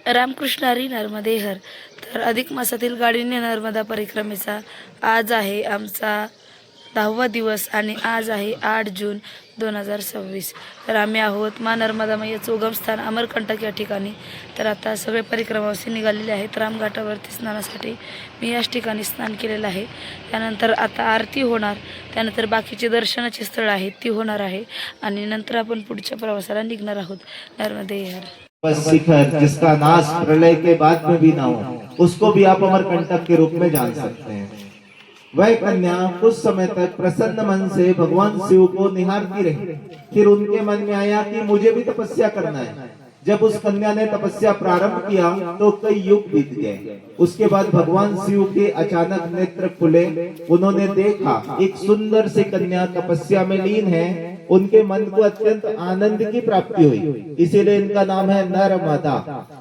रामकृष्ण हरी नर्मदे हर. तर अधिक मासातील गाडीने नर्मदा परिक्रमेचा आज आहे आमचा 10वा दिवस आणि आज आहे 8 जून 2026. तर आम्ही आहोत मा नर्मदा मैयाचं उगमस्थान अमरकंटक या ठिकाणी. तर आता सगळे परिक्रमावासी निघालेले आहेत रामघाटावरती स्नानासाठी. मी याच ठिकाणी स्नान केलेलं आहे. त्यानंतर आता आरती होणार, त्यानंतर बाकीचे दर्शनाची स्थळं आहेत ती होणार आहे आणि नंतर आपण पुढच्या प्रवासाला निघणार आहोत. नर्मदे हर. शिखर जिसका नाश प्रलय के बाद में भी ना हो, उसको भी आप अमरकंटक के रूप में जान सकते हैं। वह कन्या कुछ समय तक प्रसन्न मन से भगवान शिव को निहारती रही। फिर उनके मन में आया कि मुझे भी तपस्या करना है। जब उस कन्या ने तपस्या प्रारंभ किया तो कई युग बीत गए। उसके बाद भगवान शिव के अचानक नेत्र खुले। उन्होंने देखा एक सुंदर सी कन्या तपस्या में लीन है। उनके मन को अत्यंत आनंद की प्राप्ति हुई, इसीलिए इनका नाम है नर्मदा।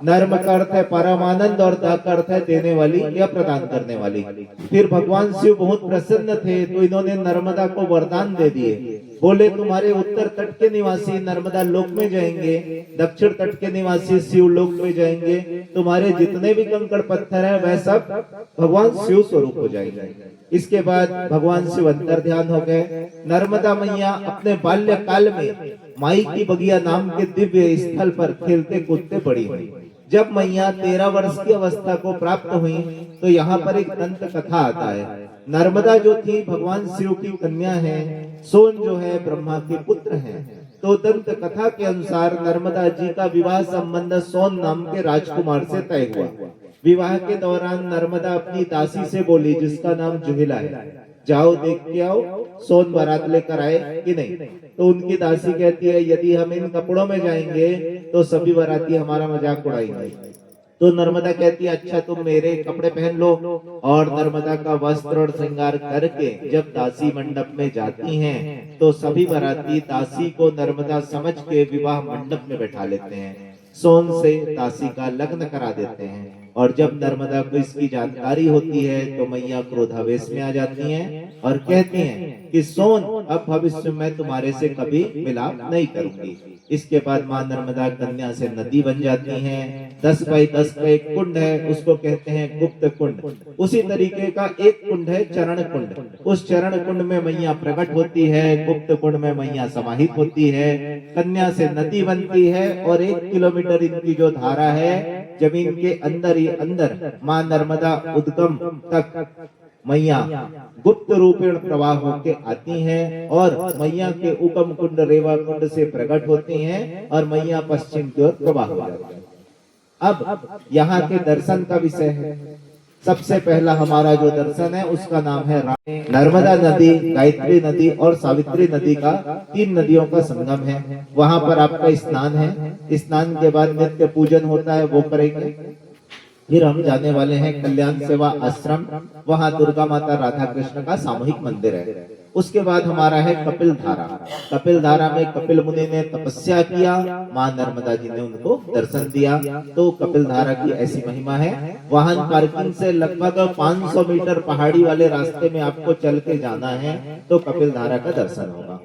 नर्म का अर्थ है परमानंद और दा का अर्थ है देने वाली या प्रदान करने वाली। फिर भगवान शिव बहुत प्रसन्न थे तो इन्होंने नर्मदा को वरदान दे दिए। बोले तुम्हारे उत्तर तट के निवासी नर्मदा लोक में जाएंगे, दक्षिण तट के निवासी शिव लोक में जाएंगे। तुम्हारे जितने भी कंकड़ पत्थर है वह सब भगवान शिव स्वरूप हो जाएंगे। इसके बाद भगवान शिव अंतर ध्यान हो गए। नर्मदा मैया अपने बाल्य काल में माई की बगिया नाम के दिव्य स्थल पर खेलते कूदते बड़ी हुई। जब मैया 13 वर्ष की अवस्था को प्राप्त हुई तो यहाँ पर एक दंत कथा आता है। नर्मदा जो थी भगवान शिव की कन्या है, सोन जो है ब्रह्मा के पुत्र हैं। तो दंत कथा के अनुसार नर्मदा जी का विवाह संबंध सोन नाम के राजकुमार से तय हुआ। विवाह के दौरान नर्मदा अपनी दासी से बोली, जिसका नाम जुहिला है, जाओ देख के आओ सोन बारात लेकर आए कि नहीं। तो उनकी दासी कहती है, यदि हम इन कपड़ों में जाएंगे तो सभी बाराती हमारा मजाक उड़ाएंगे। तो नर्मदा कहती है, अच्छा तुम मेरे कपड़े पहन लो। और नर्मदा का वस्त्र और श्रृंगार करके जब दासी मंडप में जाती हैं तो सभी बाराती दासी को नर्मदा समझ के विवाह मंडप में बैठा लेते हैं। सोन से दासी का लग्न करा देते हैं। और जब नर्मदा को इसकी जानकारी होती है तो मैया क्रोधावेश में आ जाती हैं और कहती हैं कि सोन अब भविष्य में तुम्हारे से कभी मिलाप नहीं करूंगी। इसके बाद मां नर्मदा कन्या से नदी बन जाती हैं। 10 बाई 10 का एक कुंड है, उसको कहते हैं गुप्त कुंड। उसी तरीके का एक कुंड है चरण कुंड। उस चरण कुंड में मैया प्रकट होती है, गुप्त कुंड में मैया समाहित होती है। कन्या से नदी बनती है और 1 किलोमीटर इनकी जो धारा है जमीन के अंदर ही अंदर मां नर्मदा उद्गम तक मैया गुप्त रूपेण प्रवाह होके आती हैं और मैया के उगम कुंड रेवा कुंड से प्रकट होती हैं और मैया पश्चिम की ओर प्रवाह हो जाती है। अब यहाँ के दर्शन का विषय है। सबसे पहला हमारा जो दर्शन है उसका नाम है नर्मदा नदी, गायत्री नदी और सावित्री नदी का 3 नदियों का संगम है। वहां पर आपका स्नान है। स्नान के बाद नित्य पूजन होता है, वो करेंगे। फिर हम जाने वाले हैं कल्याण सेवा आश्रम। वहां दुर्गा माता राधा कृष्ण का सामूहिक मंदिर है। उसके बाद हमारा है कपिल धारा। कपिल धारा में कपिल मुनि ने तपस्या किया, मां नर्मदा जी ने उनको दर्शन दिया। तो कपिल धारा की ऐसी महिमा है। वाहन पार्किंग से लगभग 500 मीटर पहाड़ी वाले रास्ते में आपको चल के जाना है तो कपिल धारा का दर्शन होगा।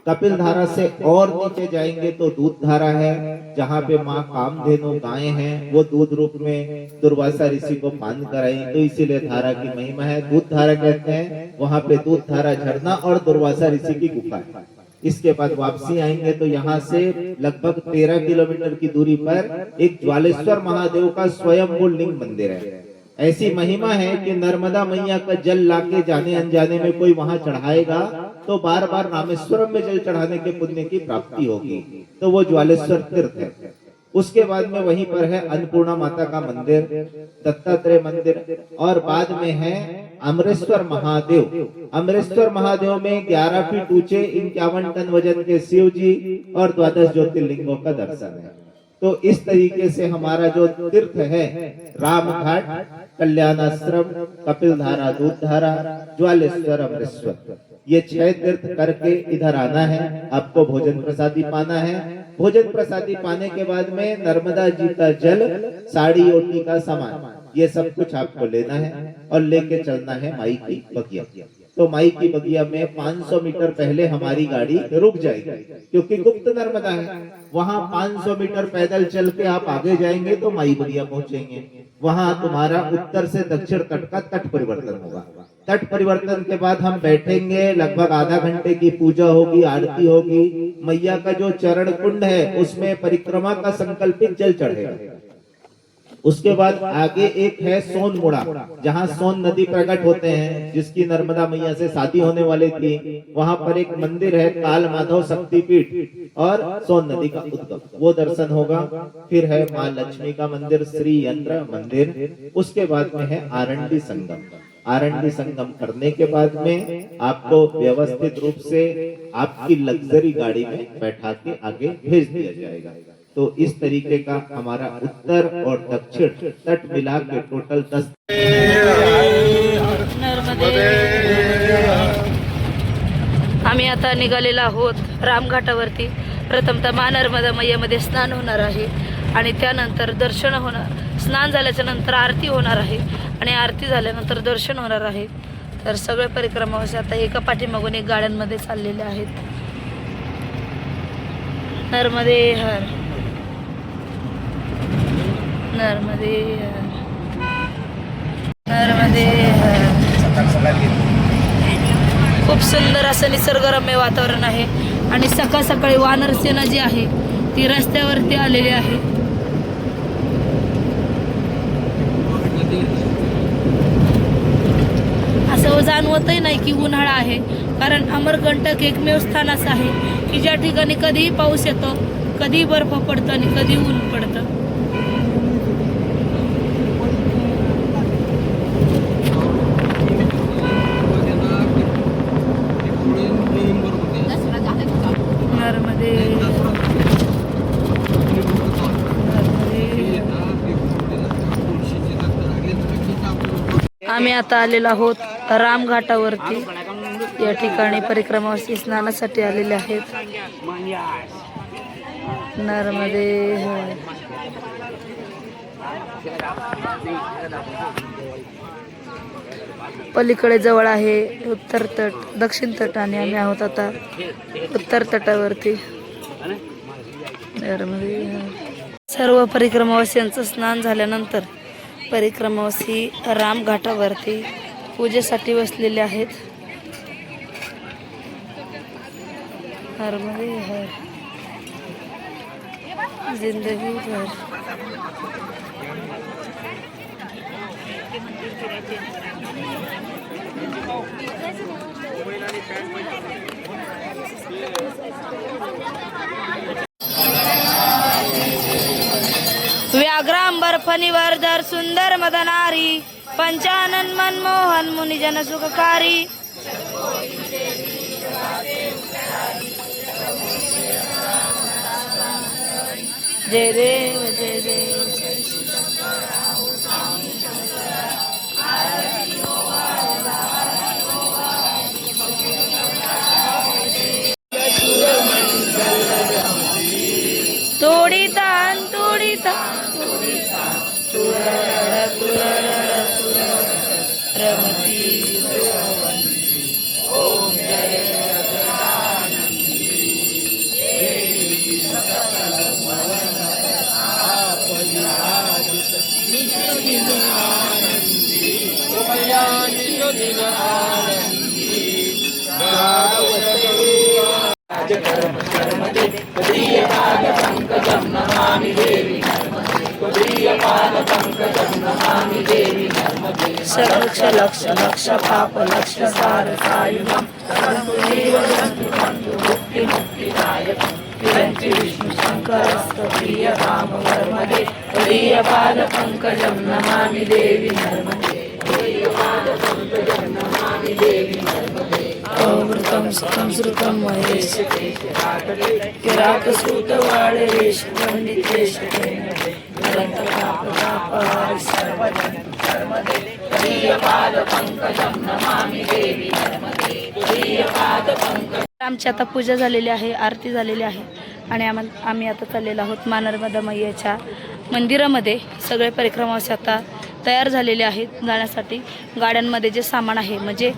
कपिल धारा से और नीचे जाएंगे तो दूध धारा है, जहाँ पे माँ कामधेनु गायें हैं, वो दूध रूप में दुर्वासा ऋषि को पान कराई, तो इसीलिए धारा की महिमा है। दूध धारा कहते हैं। वहाँ पे दूध धारा झरना और दुर्वासा ऋषि की गुफा है। इसके बाद वापसी आएंगे तो यहाँ से लगभग 13 किलोमीटर की दूरी पर एक ज्वालेश्वर महादेव का स्वयंभू लिंग मंदिर है। ऐसी महिमा है कि नर्मदा मैया का जल लाके जाने अनजाने में कोई वहां चढ़ाएगा तो बार बार रामेश्वरम में जल चढ़ाने के पुण्य की प्राप्ति होगी। तो वो ज्वालेश्वर तीर्थ है। उसके बाद में वहीं पर है अन्नपूर्णा माता का मंदिर, दत्तात्रेय मंदिर और बाद में है अमरेश्वर महादेव। अमरेश्वर महादेव में 11 फीट ऊंचे 51 टन वजन के शिव जी और 12 ज्योतिर्लिंगों का दर्शन है। तो इस तरीके से हमारा जो तीर्थ है राम घाट, कल्याणाश्रम, कपिल धारा, दूध धारा, ज्वालेश्वर, अमरेश्वर, ये 6 तीर्थ करके इधर आना है। आपको भोजन प्रसादी पाना है। भोजन प्रसादी पाने के बाद में नर्मदा जी का जल, साड़ी ओटी का सामान, ये सब कुछ आपको लेना है और लेके चलना है माई की बगिया। तो माई की बगिया में 500 मीटर पहले हमारी गाड़ी रुक जाएगी, क्योंकि गुप्त नर्मदा है। वहां 500 मीटर पैदल चल के आप आगे जाएंगे तो माई बगिया पहुंचेंगे। वहां तुम्हारा उत्तर से दक्षिण तट का तट परिवर्तन होगा। तट परिवर्तन के बाद हम बैठेंगे, लगभग आधा घंटे की पूजा होगी, आरती होगी। मैया का जो चरण कुंड है उसमें परिक्रमा का संकल्पित जल चढ़ेगा। उसके बाद आगे एक है सोन मुड़ा, जहाँ सोन नदी प्रकट होते हैं, जिसकी नर्मदा मैया से शादी होने वाली थी। वहां पर एक मंदिर है काल माधव शक्तिपीठ और सोन नदी का उद्गम, वो दर्शन होगा। फिर है माँ लक्ष्मी का मंदिर, श्री यंत्र मंदिर। उसके बाद में है आरंडी संगम। आरंडी संगम करने के बाद में आपको व्यवस्थित रूप से आपकी लग्जरी गाड़ी में बैठा के आगे भेज दिया जाएगा। तो इस तरीके का हमारा उत्तर और दक्षिण तट मिला के टोटल 10 नर्मदे। आम्ही आता निघालेलो आहोत रामघाटावरती। प्रथमतः मा नर्मदा मैयामध्ये स्नान होणार आहे आणि त्यानंतर दर्शन होणार। स्नान झाल्याच्या नंतर आरती होणार आहे आणि आरती झाल्यानंतर दर्शन होणार आहे। तर सगळे परिक्रमावासी आता एका पाठीमागून एक गाड्यांमध्ये चाललेले आहेत। नर्मदे हर, नर्मदे हर, नर्मदे हर। खूप सुंदर असं निसर्गरम्य वातावरण आहे आणि सकाळ सकाळी वानर सेना जी आहे ती रस्त्यावरती आलेली आहे। असं जाणवतही नाही की उन्हाळा आहे, कारण अमरकंटक एकमेव स्थान असं आहे की ज्या ठिकाणी कधीही पाऊस येतो, कधी बर्फ पडतो आणि कधी ऊन पडतं। आम्ही आता आलेलो आहोत रामघाटावरती। या ठिकाणी परिक्रमावासी स्नानासाठी आलेले आहेत। नर्मदे हर। पलीकडे जवळ आहे उत्तर तट, दक्षिण तट आणि आम्ही आहोत आता उत्तर तटावरती। नर्मदे हर। सर्व परिक्रमावासियांचं स्नान झाल्यानंतर परिक्रमावासी रामघाटावरती पूजेसाठी बसलेले आहेत। नर्मदे हर, जिंदगी भर। व्याघ्रांबर फणीवरधर सुंदर मदनारी, पंचानन मनमोहन मुनिजन सुखकारी। जय देव जय देव। तोडितान तोडितान रमती ओम जय लक्ष लक्ष लक्ष पाप लक्ष सार सायुधम मुक्ति मुक्तिदायक विष्णु शंकर प्रिय राम नर्मदे प्रिय पाद पंकजम नमामि देवी नर्मदे प्रिय पाद पंकजम नमामि देवी नर्मदे। अमृतम सुखम श्रुतम महेश किरात सूत वाणेश पंडितेश आमची आता पूजा झालेली आहे, आरती झालेली आहे आणि आम्ही आता चाललेलो आहोत मा नर्मदा मैयाच्या मंदिरामध्ये। सगळे परिक्रमावासी आता तयार झालेले आहेत जाण्यासाठी. गाड्यांमध्ये जे सामान आहे म्हणजे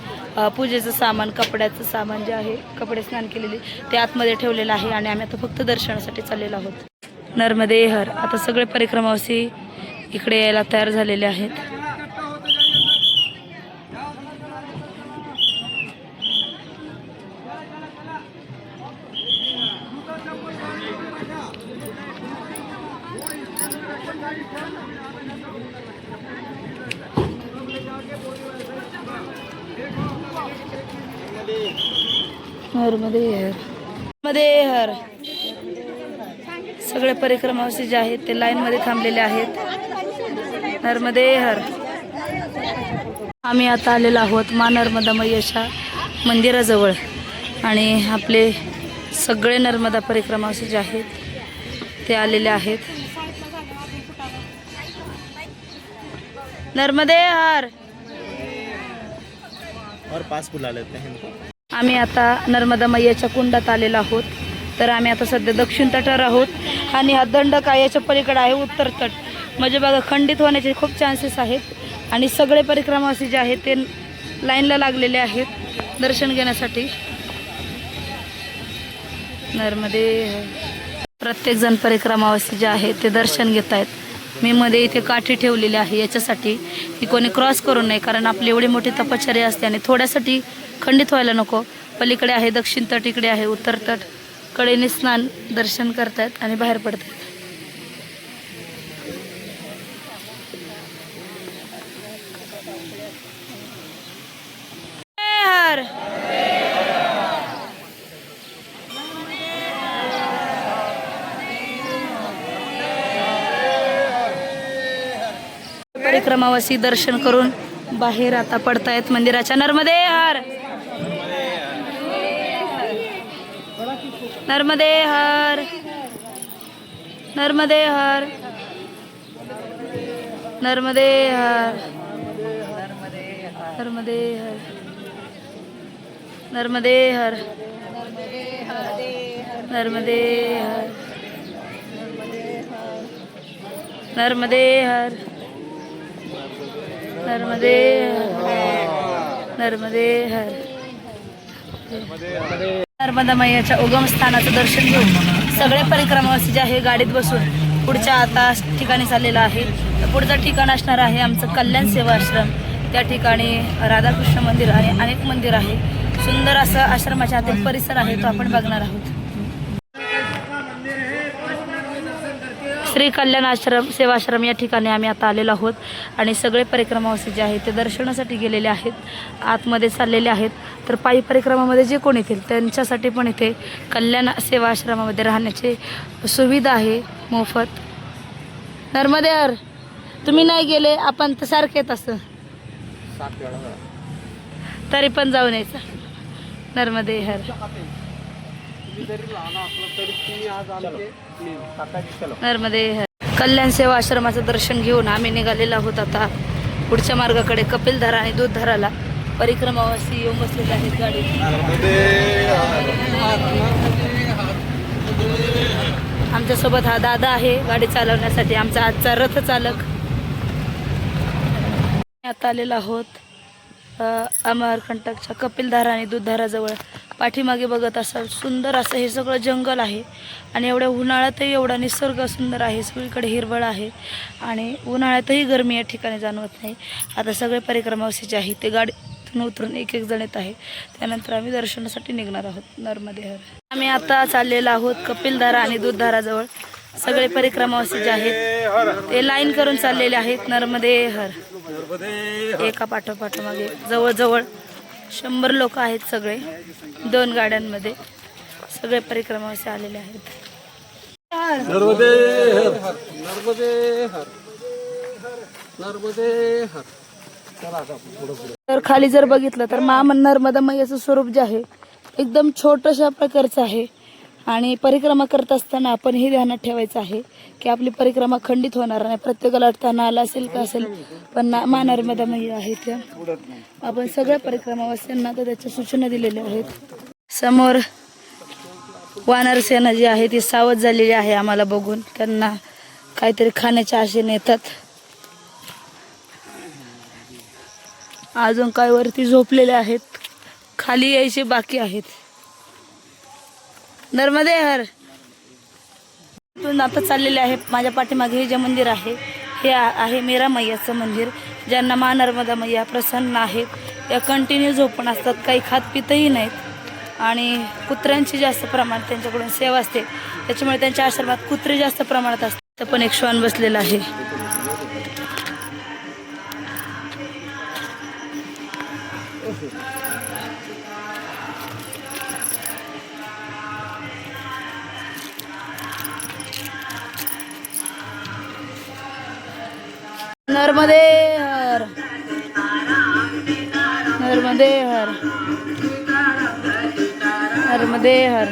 पूजेचं सामान, कपड्याचं सामान जे आहे, कपडे स्नान केलेले ते आतमध्ये ठेवलेलं आहे आणि आम्ही आता फक्त दर्शनासाठी चाललेलो आहोत. नर्मदे हर. आता सगळे परिक्रमावासी इकडे यायला तयार झालेले आहेत. नर्मदे हर. नर्मदे हर. सगळे परिक्रमावासी जे आहेत ते लाईन मध्ये थांबलेले आहेत. नर्मदे हर. आम्ही आता आलेलो आहोत मा नर्मदा मैयाच्या मंदिराजवळ आणि आपले सगळे नर्मदा परिक्रमावासी जे आहेत ते आलेले आहेत. नर्मदे हर. और पास बुला लेते हैं. आम्ही आता नर्मदा मैयाच्या कुंडात आलेलो आहोत. तर आम्ही आता सध्या दक्षिण तटावर आहोत आणि हा दंडक याच्या पलीकडे आहे उत्तर तट. म्हणजे बघा खंडित होण्याचे खूप चान्सेस आहेत आणि सगळे परिक्रमावासी जे आहेत ते लाईनला लागलेले आहेत दर्शन घेण्यासाठी. नर्मदे. प्रत्येक जण परिक्रमावासी जे आहेत ते दर्शन घेत आहेत. मी मध्ये इथे काठी ठेवलेली आहे याच्यासाठी की कोणी क्रॉस करू नये, कारण आपली एवढी मोठी तपश्चर्या असते आणि थोड्यासाठी खंडित व्हायला नको. पलीकडे आहे दक्षिण तट, इकडे आहे उत्तर तट. कडेने स्नान दर्शन करतायत आणि बाहेर पडतायत. हर. परिक्रमावासी दर्शन करून बाहेर आता पडतायत मंदिराच्या. नर्मदे हर. नर्मदे हर. नर्मदे हर. नर्मदे हर. नर्मदे हर. नर्मदे हर. नर्मदे हर. नर्मदे हर. नर्मदे हर. नर्मदे हर. नर्मदा मैयाच्या उगमस्थानाचं दर्शन घेऊन सगळे परिक्रमावासी जे आहे गाडीत बसून पुढच्या आता ठिकाणी चाललेलं आहे. तर पुढचं ठिकाण असणार आहे आमचं कल्याण सेवा आश्रम. त्या ठिकाणी राधाकृष्ण मंदिर आणि अनेक मंदिर आहे. सुंदर असं आश्रमाच्या आतील परिसर आहे, तो आपण बघणार आहोत. श्री कल्याण आश्रम सेवाश्रम या ठिकाणी आम्ही आता आलेलो आहोत आणि सगळे परिक्रमावासी जे आहेत ते दर्शनासाठी गेलेले आहेत, आतमध्ये चाललेले आहेत. तर पायी परिक्रमामध्ये जे कोण येतील त्यांच्यासाठी पण इथे कल्याण सेवा आश्रमामध्ये राहण्याची सुविधा आहे मोफत. नर्मदे हर. तुम्ही नाही गेले, आपण तर सारखे येत असं तरी पण जाऊन यायचं. नर्मदे हर. नर्मदे हर. कल्याण सेवा आश्रमाचं दर्शन घेऊन आम्ही निघालेलो आहोत आता पुढच्या मार्गाकडे कपिलधारा आणि दूधधाराला. परिक्रमावासी येऊन बसलेले आहेत गाडीत. आमच्यासोबत हा दादा आहे गाडी चालवण्यासाठी, आमचा आजचा रथ चालक. आता आलेलो आहोत अमरकंटकच्या कपिलधारा आणि दूधधाराजवळ. पाठीमागे बघत असाल सुंदर असं हे सगळं जंगल आहे आणि एवढ्या उन्हाळ्यातही एवढा निसर्ग सुंदर आहे, सगळीकडे हिरवळ आहे आणि उन्हाळ्यातही गरमी या ठिकाणी जाणवत नाही. आता सगळे परिक्रमावासी जे आहे ते गाडीतून उतरून एक एक जण येत आहे. त्यानंतर आम्ही दर्शनासाठी निघणार आहोत. नर्मदे हर. आम्ही आता चाललेलो आहोत कपिलधारा आणि दूधधाराजवळ. सगळे परिक्रमावासी जे आहेत ते लाईन करून चाललेले आहेत. नर्मदे हर. एका पाठोपाठ मागे जवळजवळ 100 लोक आहेत, सगळे 2 गाड्यांमध्ये सगळे परिक्रमावासी आलेले आहेत. नर्मदे हर. नर्मदे हर. नर्मदे हर. तर खाली जर बघितलं तर नर्मदा मैयाचं स्वरूप जे आहे एकदम छोटशा प्रकारचं आहे आणि परिक्रमा करत असताना आपण हे ध्यानात ठेवायचं आहे की आपली परिक्रमा खंडित होणार नाही. प्रत्येकाला अडथळा आला असेल का असेल, पण मा नर्मदा मैया आहे त्या आपण सगळ्या परिक्रमावासींना तर त्याच्या सूचना दिलेल्या आहेत. समोर वानर सेना जी आहे ती सावध झालेली आहे आम्हाला बघून. त्यांना काहीतरी खाण्याच्या आशेने येतात. अजून काय वरती झोपलेले आहेत, खाली यायचे बाकी आहेत. नर्मदे हर. इथून आता चाललेले आहे. माझ्या पाठीमागे हे जे मंदिर आहे हे आहे मीरा मैयाचं मंदिर. ज्यांना मा नर्मदा मैया प्रसन्न आहेत या कंटिन्यू झोपून असतात, काही खात पितही नाहीत आणि कुत्र्यांची जास्त प्रमाणात त्यांच्याकडून सेवा असते, त्याच्यामुळे त्यांच्या आश्रमात कुत्रे जास्त प्रमाणात असतात. पण एक श्वान बसलेला आहे. नर्मदे हर. नर्मदे हर. नर्मदे हर.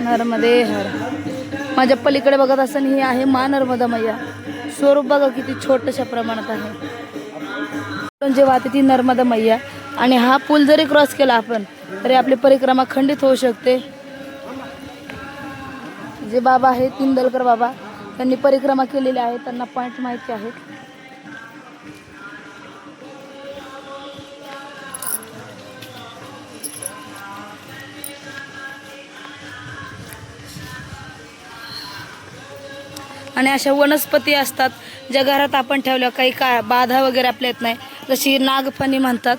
नर्मदे हर. माझ्या पलीकडे बघत असताना ही आहे मा नर्मदा मैया. स्वरूप बघा किती छोट्याशा प्रमाणात आहे. जे वाहते ती नर्मदा मैया. आणि हा पूल जरी क्रॉस केला आपण तरी आपली परिक्रमा खंडित होऊ शकते. जे बाबा आहेत तिंदलकर बाबा, त्यांनी परिक्रमा केलेली आहे, त्यांना पॉइंट माहिती आहेत. आणि अशा वनस्पती असतात ज्या घरात आपण ठेवल्या काही का बाधा वगैरे आपल्या येत नाही, जशी नागफणी म्हणतात.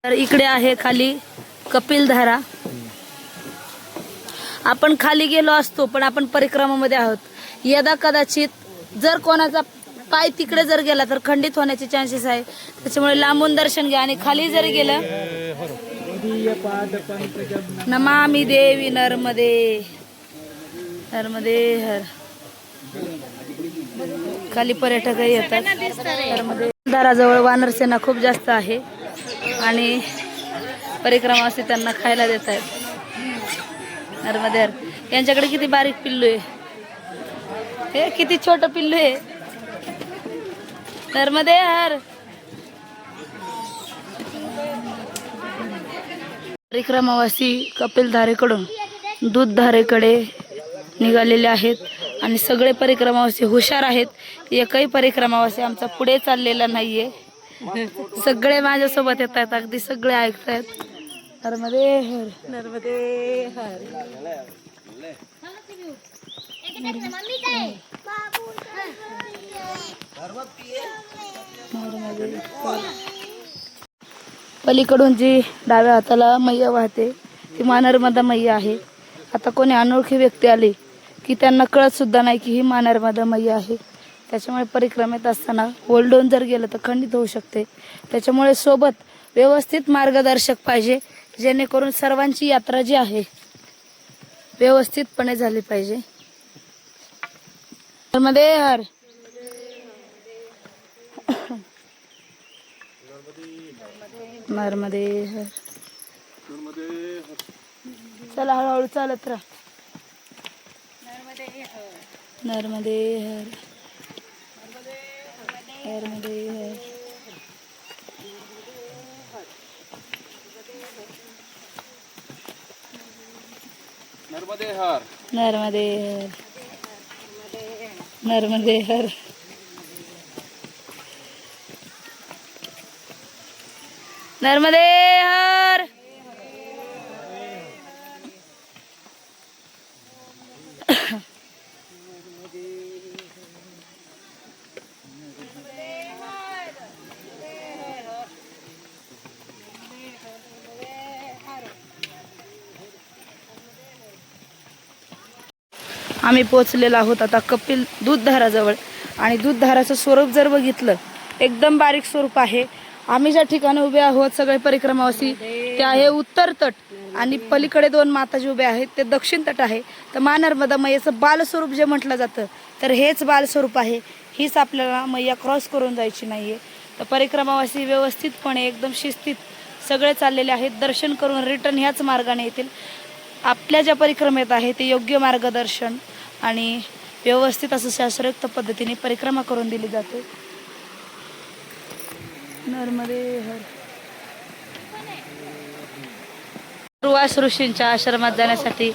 तर इकडे आहे खाली कपिलधारा. आपण खाली गेलो असतो पण आपण परिक्रमामध्ये आहोत. यदा कदाचित जर कोणाचा पाय तिकडे जर गेला तर खंडित होण्याचे चान्सेस आहे, त्याच्यामुळे लांबून दर्शन घ्या. आणि खाली जर गेलं नमामि देवी नर्मदे. नर्मदे हर. खाली पर्यटकही येतात. नर्मदे दाराजवळ वानरसेना खूप जास्त आहे आणि परिक्रमा असते त्यांना खायला देत आहेत. नर्मदे हर. यांच्याकडे किती बारीक पिल्लू आहे, हे किती छोट पिल्लू आहे. नर्मदे हर. परिक्रमावासी कपिलधारेकडून दूधधारेकडे निघालेले आहेत आणि सगळे परिक्रमावासी हुशार आहेत. एकही परिक्रमावासी आमचा पुढे चाललेला नाहीये. सगळे माझ्यासोबत येत आहेत, अगदी सगळे ऐकतायत. नर्मदे हर. नर्मदे हर. पलीकडून जी डाव्या हाताला मैया वाहते ती मा नर्मदा मैया आहे. आता कोणी अनोळखी व्यक्ती आली की त्यांना कळत सुद्धा नाही की ही मा नर्मदा मैया आहे. त्याच्यामुळे परिक्रमेत असताना ओलडून जर गेलं तर खंडित होऊ शकते. त्याच्यामुळे सोबत व्यवस्थित मार्गदर्शक पाहिजे, जेणेकरून सर्वांची यात्रा जी आहे व्यवस्थितपणे झाली पाहिजे. नर्मदे हर. नर्मदे हर. चला हळूहळू चालत राहा. नर्मदे हर. नर्मदे हर. नर्मदे हर. नर्मदे हर. नर्मदे हर. नर्मदे हर. आम्ही पोचलेलो आहोत आता कपिल दूधधाराजवळ. आणि दूधधाराचं स्वरूप जर बघितलं एकदम बारीक स्वरूप आहे. आम्ही ज्या ठिकाणी उभे आहोत सगळे परिक्रमावासी ते आहे उत्तर तट आणि पलीकडे दोन माताजी उभे आहेत ते दक्षिण तट आहे. तर मा नर्मदा मैयाचं बालस्वरूप जे म्हटलं जातं तर हेच बालस्वरूप आहे. हीच आपल्याला मैया क्रॉस करून जायची नाहीये. तर परिक्रमावासी व्यवस्थितपणे एकदम शिस्तीत सगळे चाललेले आहेत. दर्शन करून रिटर्न ह्याच मार्गाने येतील. आपल्या ज्या परिक्रमेत आहे ते योग्य मार्गदर्शन आणि व्यवस्थित असं शास्त्रोक्त पद्धतीने परिक्रमा करून दिली जाते. नर्मदे हर. दुर्वास ऋषींच्या आश्रमात जाण्यासाठी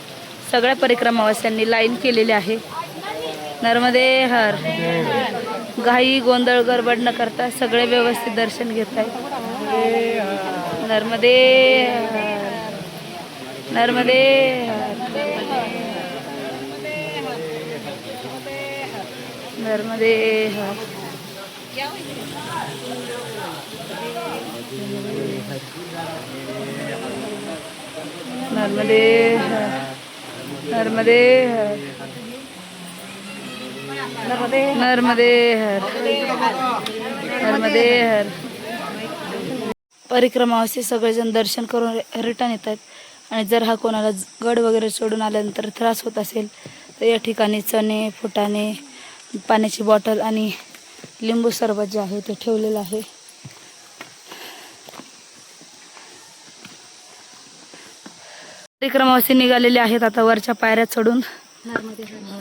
सगळ्या परिक्रमावासियांनी लाईन केलेली आहे. नर्मदे हर. घाई गोंधळ गडबड न करता सगळे व्यवस्थित दर्शन घेत आहेत. नर्मदे हर. नर्मदे हर. नर्मदे हर. नर्मदे हर. नर्मदे हर. नर्मदे हर. नर्मदे हर. परिक्रमावासी सगळेजण दर्शन करून रिटर्न येत आहेत. आणि जर हा कोणाला गड वगैरे सोडून आल्यानंतर त्रास होत असेल तर या ठिकाणी चणे, फुटाणे, पाण्याची बॉटल आणि लिंबू सरबत जे आहे ते ठेवलेलं आहे. परिक्रमावासी निघालेले आहेत आता वरच्या पायऱ्या चढून.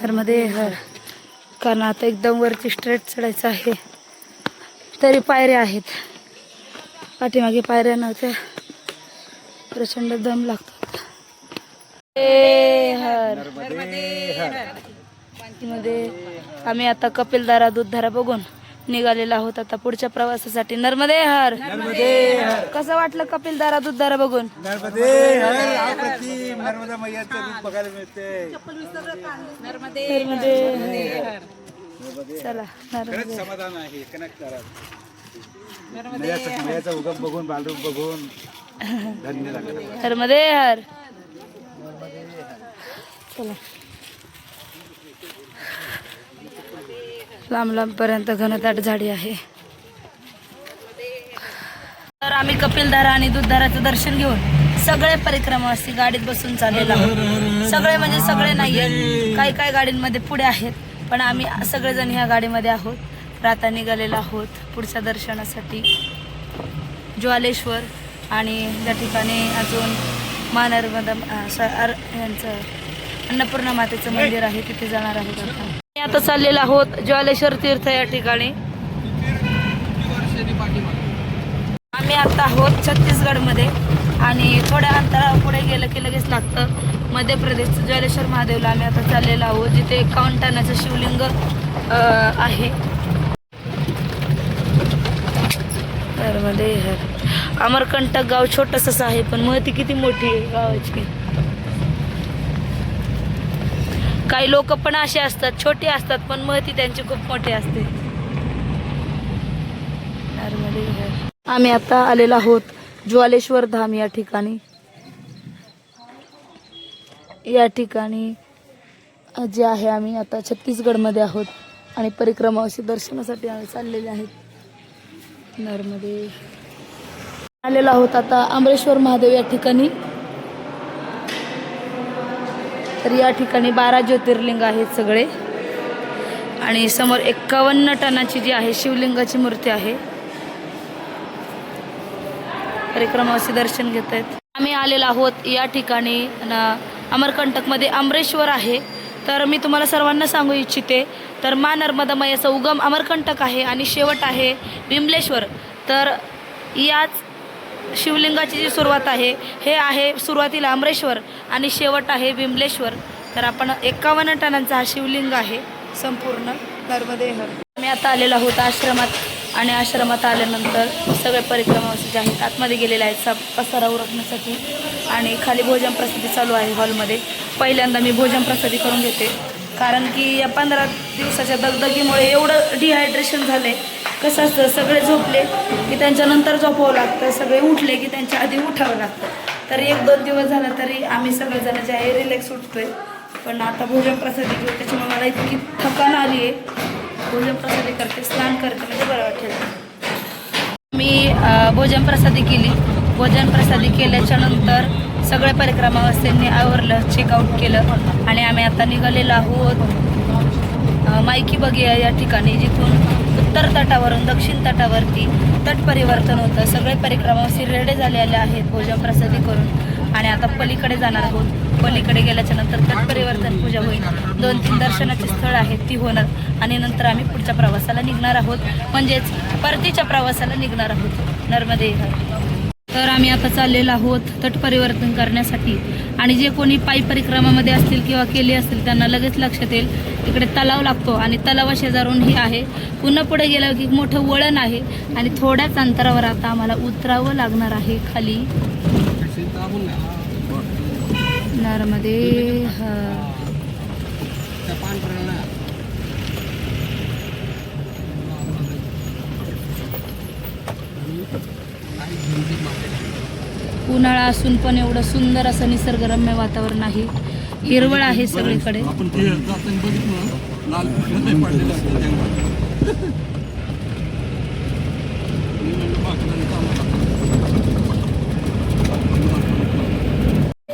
नर्मदे हर. कारण आता एकदम वरती स्ट्रेट चढायचं आहे. तरी पायऱ्या आहेत, पाठीमागे पायऱ्या नव्हत्या. प्रचंड दम लागतो. मध्ये आम्ही आता कपिलधारा दूधधारा बघून निघालेलो आहोत आता पुढच्या प्रवासासाठी. नर्मदे हर. कसं वाटलं कपिलधारा दूधधारा बघून? नर्मदे हर. अप्रतिम नर्मदा मैयाचं रूप बघायला मिळते. नर्मदे हर. चला नर्मदे. समाधान आहे. कनेक्ट करा. मैयाचा उगम बघून, बालरूप बघून धन्य लागलं. नर्मदे हर. चला लांब लांब पर्यंत घनदाट झाडी आहे. तर आम्ही कपिलधारा आणि दूधधाराचं दर्शन घेऊन सगळे परिक्रमावासी गाडीत बसून चाललेलो आहोत. सगळे म्हणजे सगळे नाहीये, काही काही गाडींमध्ये पुढे आहेत, पण आम्ही सगळेजण ह्या गाडीमध्ये आहोत. राता निघालेलो आहोत पुढच्या दर्शनासाठी. ज्वालेश्वर आणि त्या ठिकाणी अजून नर्मदा यांचं अन्नपूर्णा मातेचं मंदिर आहे, तिथे जाणार आहोत. आता चाललेलो आहोत ज्वालेश्वर तीर्थ या ठिकाणी. आम्ही आता आहोत छत्तीसगडमध्ये आणि थोड्या अंतरावर पुढे गेलं की लगेच लागतं मध्य प्रदेशचं ज्वालेश्वर महादेवला आम्ही आता चाललेलो आहोत, जिथे 51 टनाचं शिवलिंग आहे. नर्मदे हर. अमरकंटक गाव छोटंसं आहे पण महती किती मोठी आहे गावाची. काही लोक पण असे असतात, छोटे असतात पण महती त्यांची खूप मोठी असते. नर्मदे हर. आम्ही आता आलेलो आहोत ज्वालेश्वर धाम या ठिकाणी. या ठिकाणी जे आहे आम्ही आता छत्तीसगडमध्ये आहोत आणि परिक्रमावासी दर्शनासाठी आम्ही चाललेले आहेत. नर्मदे. आलेलो आहोत आता अमरेश्वर महादेव या ठिकाणी. तर या ठिकाणी 12 ज्योतिर्लिंग आहेत सगळे आणि समोर 51 टनाची जी आहे शिवलिंगाची मूर्ती आहे. परिक्रमावासी दर्शन घेत आहेत. आम्ही आलेलो आहोत या ठिकाणी अमरकंटकमध्ये अमरेश्वर आहे. तर मी तुम्हाला सर्वांना सांगू इच्छिते, तर नर्मदा मैयाचा उगम अमरकंटक आहे आणि शेवट आहे विमलेश्वर. तर याच शिवलिंगाची जी सुरुवात आहे हे आहे सुरुवातीला अमरेश्वर आणि शेवट आहे विमलेश्वर. तर आपण 51 टनांचा हा शिवलिंग आहे संपूर्ण. नर्मदे हर. आम्ही आता आलेलो आहोत आश्रमात आणि आश्रमात आल्यानंतर सगळे परिक्रमावासी जे आहेत आतमध्ये गेलेले आहेत पसारा उरकण्यासाठी आणि खाली भोजन प्रसादी चालू आहे हॉलमध्ये. पहिल्यांदा मी भोजन प्रसादी करून घेते कारण की या 15 दिवसाच्या दगदगीमुळे एवढं डिहायड्रेशन झाले. कसं असतं, सगळे झोपले की त्यांच्यानंतर झोपावं लागतं, सगळे उठले की त्यांच्या आधी उठावं लागतं. तर 1-2 दिवस झाला तरी आम्ही सगळेजण जे आहे रिलॅक्स उठतोय. पण आता भोजन प्रसादी घेऊ, त्याच्यामुळे मला इतकी थकान आली आहे. भोजन प्रसादी करते, स्नान करते, म्हणजे बरं वाटेल. मी भोजन प्रसादी केली. भोजन प्रसादी केल्याच्या नंतर सगळे परिक्रमावासींनी आवरलं, चेकआउट केलं आणि आम्ही आता निघालेलो आहोत मायकी बगिया या ठिकाणी, जिथून उत्तर तटावरून दक्षिण तटावरती तट परिवर्तन होतं. सगळे परिक्रमावासी रेडे झालेले आहेत भोजन प्रसादी करून आणि आता पलीकडे जाणार आहोत. पलीकडे गेल्याच्या नंतर तट परिवर्तन पूजा होईल. 2-3 दर्शनाची स्थळ आहेत ती होणार आणि नंतर आम्ही पुढच्या प्रवासाला निघणार आहोत, म्हणजेच परतीच्या प्रवासाला निघणार आहोत. नर्मदे हर. तर आम्ही आता चाललेलो आहोत तट परिवर्तन करण्यासाठी आणि जे कोणी पायी परिक्रमामध्ये असतील किंवा केले असतील त्यांना लगेच लक्षात येईल इकडे तलाव लागतो आणि तलावा शेजारून ही आहे. पुन्हा पुढे गेल्यावर की मोठं वळण आहे आणि थोड्याच अंतरावर आता आम्हाला उतरावं लागणार आहे खाली. नर्मदे हर. उन्हाळा असून पण एवढं सुंदर असं निसर्गरम्य वातावरण आहे. हिरवळ आहे सगळीकडे. आपण ते जाताना बघितलं लाल पिशव्या पडलेलं असतं जंगलात.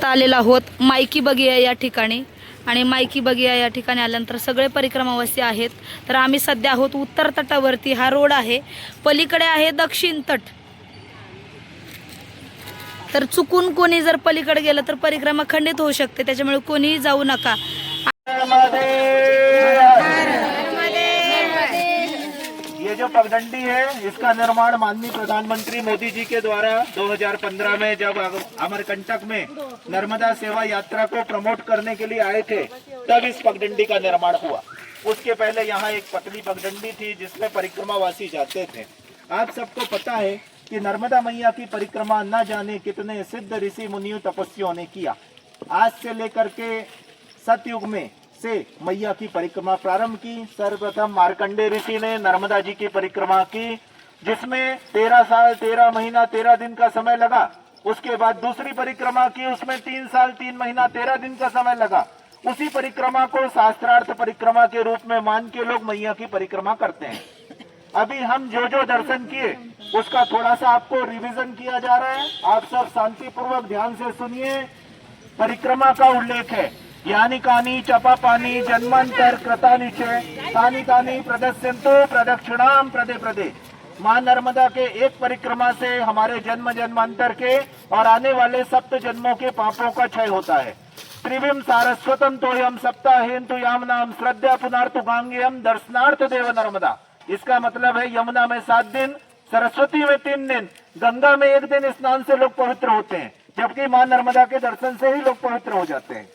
आलेलो आहोत मायकी बगिया या ठिकाणी आणि मायकी बगिया या ठिकाणी आल्यानंतर सगळे परिक्रमावासी आहेत. तर आम्ही सध्या आहोत उत्तर तटावरती. हा रोड आहे, पलीकडे आहे दक्षिण तट. तर चुकून कोणी जर पलीकडे गेलं तर परिक्रमा खंडित होऊ शकते, त्याच्यामुळे कोणीही जाऊ नका. ये जो पगडंडी है इसका निर्माण माननीय प्रधानमंत्री मोदी जी के द्वारा 2015 में जब अमरकंटक में नर्मदा सेवा यात्रा को प्रमोट करने के लिए आए थे तब इस पगडंडी का निर्माण हुआ. उसके पहले यहाँ एक पतली पगडंडी थी जिसमें परिक्रमावासी जाते थे. आप सबको पता है कि नर्मदा मैया की परिक्रमा न जाने कितने सिद्ध ऋषि मुनियों तपस्वियों ने किया. आज से लेकर के सतयुग में से मैया की परिक्रमा प्रारंभ की. सर्वप्रथम मार्कंडे ऋषि ने नर्मदा जी की परिक्रमा की जिसमें 13 साल 13 महीना 13 दिन का समय लगा. उसके बाद दूसरी परिक्रमा की, उसमें 3 साल 3 महीना 13 दिन का समय लगा. उसी परिक्रमा को शास्त्रार्थ परिक्रमा के रूप में मान के लोग मैया की परिक्रमा करते हैं. अभी हम जो जो दर्शन किए उसका थोड़ा सा आपको रिवीजन किया जा रहा है. आप सब शांतिपूर्वक ध्यान से सुनिए. परिक्रमा का उल्लेख है यानी कानी चपापानी जन्मांतर कृतानि च तानि तानि प्रदस्यन्तु प्रदक्षिणाम प्रदे प्रदे. मां नर्मदा के एक परिक्रमा से हमारे जन्म जन्मांतर के और आने वाले सप्त जन्मों के पापों का क्षय होता है. त्रिविम सारस्वतम तोयम सप्ताहेन्तु यामनाम श्रद्धा पुनार्तु गांगेयम दर्शनार्थ देव नर्मदा. इसका मतलब है यमुना में 7 दिन, सरस्वती में 3 दिन, गंगा में 1 दिन स्नान से लोग पवित्र होते हैं, जबकि मां नर्मदा के दर्शन से ही लोग पवित्र हो जाते हैं.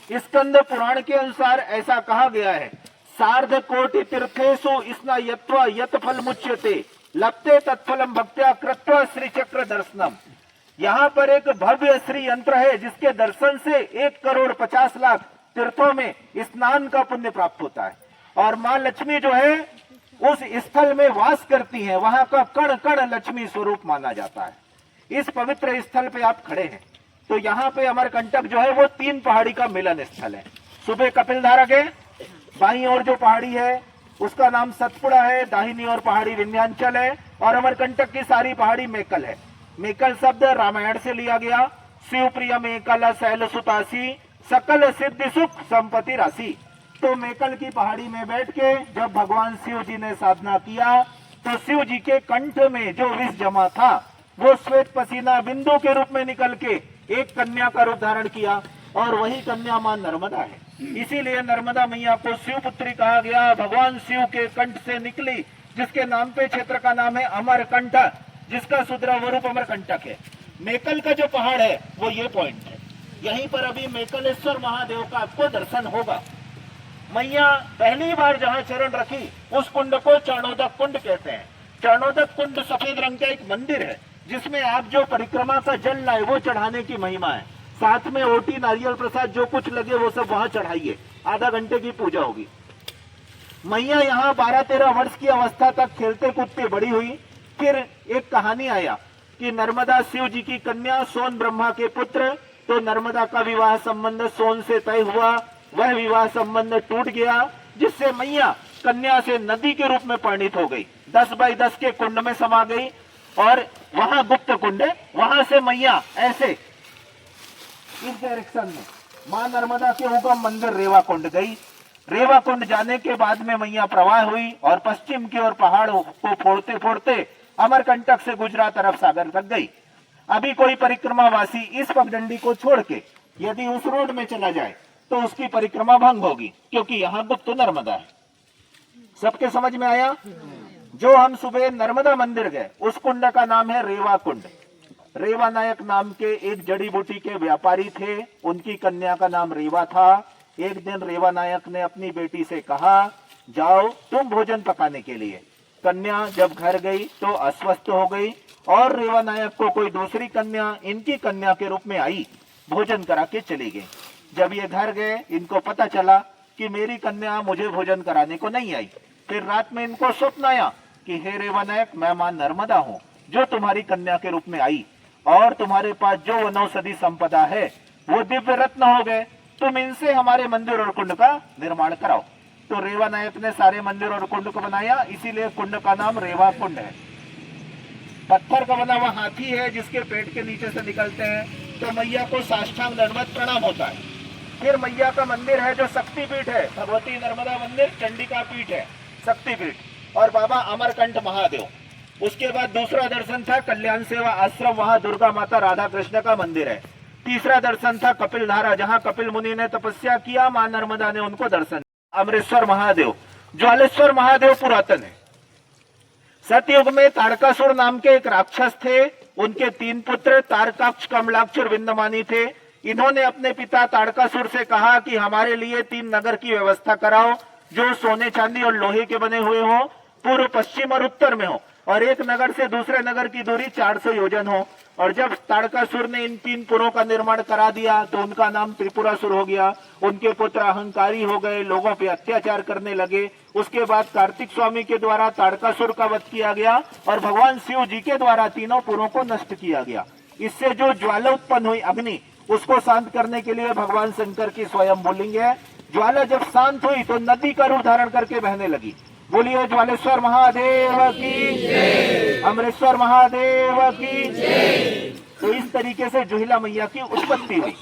स्कंद पुराण के अनुसार ऐसा कहा गया है, सार्ध कोटि तीर्थेषु स्नायत्वा यत फल मुच्यते लप्ते तत्फलम भक्त्या कृत्वा श्री चक्र दर्शनम. यहाँ पर एक भव्य श्री यंत्र है जिसके दर्शन से 1,50,00,000 तीर्थों में स्नान का पुण्य प्राप्त होता है. और माँ लक्ष्मी जो है उस स्थल में वास करती हैं, वहां का कण कण लक्ष्मी स्वरूप माना जाता है. इस पवित्र स्थल पे आप खड़े हैं तो यहाँ पे अमरकंटक जो है वो 3 पहाड़ी का मिलन स्थल है. सुबह कपिलधारा के बाईं ओर जो पहाड़ी है उसका नाम सतपुड़ा है, दाहिनी ओर पहाड़ी विंध्याचल है और अमरकंटक की सारी पहाड़ी मेकल है. मेकल शब्द रामायण से लिया गया. शिवप्रिय मेकल शैल सुतासी सकल सिद्धि सुख संपत्ति राशि. तो मेकल की पहाड़ी में बैठ के जब भगवान शिव जी ने साधना किया तो शिव जी के कंठ में जो विष जमा था वो श्वेत पसीना बिंदु के रूप में निकल के एक कन्या का रूप धारण किया और वही कन्या मां नर्मदा है. इसीलिए नर्मदा मैया को शिवपुत्री कहा गया. भगवान शिव के कंठ से निकली जिसके नाम पे क्षेत्र का नाम है अमरकंठ, जिसका सुधरा रूप अमरकंटक है. मेकल का जो पहाड़ है वो ये पॉइंट है. यहीं पर अभी मेकलेश्वर महादेव का आपको दर्शन होगा. मैया पहली बार जहाँ चरण रखी उस कुंड को चरणोदक कुंड कहते हैं. चरणोदक कुंड सफेद रंग का एक मंदिर है जिसमें आप जो परिक्रमा का जल लाए वो चढ़ाने की महिमा है. साथ में ओटी नारियल प्रसाद जो कुछ लगे वो सब वहां चढ़ाइए. आधा घंटे की पूजा होगी. मैया यहाँ 12-13 वर्ष की अवस्था तक खेलते कूदते बड़ी हुई. फिर एक कहानी आया कि नर्मदा शिव जी की कन्या, सोन ब्रह्मा के पुत्र. तो नर्मदा का विवाह संबंध सोन से तय हुआ. वह विवाह संबंध टूट गया जिससे मैया कन्या से नदी के रूप में परिणित हो गई. 10 बाई 10 के कुंड में समा गई और वहां गुप्त कुंड है. वहां से मैया ऐसे इस डायरेक्शन में मां नर्मदा के उगम मंदिर रेवा कुंड गई. रेवा कुंड जाने के बाद में मैया प्रवाह हुई और पश्चिम की ओर पहाड़ को फोड़ते फोड़ते अमरकंटक से गुजरात अरब सागर तक गई. अभी कोई परिक्रमावासी इस पगडंडी को छोड़ के यदि उस रोड में चला जाए तो उसकी परिक्रमा भंग होगी क्योंकि यहाँ गुप्त नर्मदा है. सबके समझ में आया? जो हम सुबह नर्मदा मंदिर गए, उस कुंड का नाम है रेवा कुंड। रेवा नायक नाम के एक जड़ी बूटी के व्यापारी थे, उनकी कन्या का नाम रेवा था। एक दिन रेवा नायक ने अपनी बेटी से कहा, जाओ तुम भोजन पकाने के लिए। कन्या जब घर गई तो अस्वस्थ हो गई और रेवा नायक को कोई दूसरी कन्या इनकी कन्या के रूप में आई, भोजन करा के चली गई। जब ये घर गए, इनको पता चला कि मेरी कन्या मुझे भोजन कराने को नहीं आई। फिर रात में इनको स्वप्न आया कि हे रेवा नायक, मैं मां नर्मदा हूँ जो तुम्हारी कन्या के रूप में आई, और तुम्हारे पास जो वनौषधि संपदा है वो दिव्य रत्न हो गए, तुम इनसे हमारे मंदिर और कुंड का निर्माण कराओ। तो रेवा नायक ने सारे मंदिर और कुंड को बनाया, इसीलिए कुंड का नाम रेवा कुंड है। पत्थर का बना हुआ हाथी है जिसके पेट के नीचे से निकलते हैं, तो मैया को साष्टांग दंडवत प्रणाम होता है। फिर मैया का मंदिर है जो शक्तिपीठ है, भगवती नर्मदा मंदिर, चंडिका पीठ है, शक्तिपीठ, और बाबा अमरकंठ महादेव। उसके बाद दूसरा दर्शन था कल्याण सेवा आश्रम, वहां दुर्गा माता राधा कृष्ण का मंदिर है। तीसरा दर्शन था कपिल धारा, जहां कपिल मुनि ने तपस्या किया, मां नर्मदा ने उनको दर्शन। अमरेश्वर महादेव, ज्वालेश्वर महादेव पुरातन है। सतयुग में तारकासुर नाम के एक राक्षस थे, उनके 3 पुत्र तारकाक्ष, कमलाक्ष और विंदमानी थे। इन्होंने अपने पिता तारकासुर से कहा कि हमारे लिए 3 नगर की व्यवस्था कराओ जो सोने चांदी और लोहे के बने हुए हो, पूर्व पश्चिम और उत्तर में हो, और एक नगर से दूसरे नगर की दूरी 400 योजन हो। और जब तारकासुर ने इन 3 पुरों का निर्माण करा दिया तो उनका नाम त्रिपुरासुर हो गया। उनके पुत्र अहंकारी हो गए, लोगों पे अत्याचार करने लगे। उसके बाद कार्तिक स्वामी के द्वारा तारकासुर का वध किया गया और भगवान शिव जी के द्वारा तीनों पुरों को नष्ट किया गया। इससे जो ज्वाला उत्पन्न हुई अग्नि, उसको शांत करने के लिए भगवान शंकर की स्वयं बोलिंग है। ज्वाला जब शांत हुई तो नदी का रूप धारण करके बहने लगी। बोलिए ज्वालेश्वर महादेव की जय, अमरेश्वर महादेव की जय। तो इस तरीके से जोहिला मैया की उत्पत्ति हुई।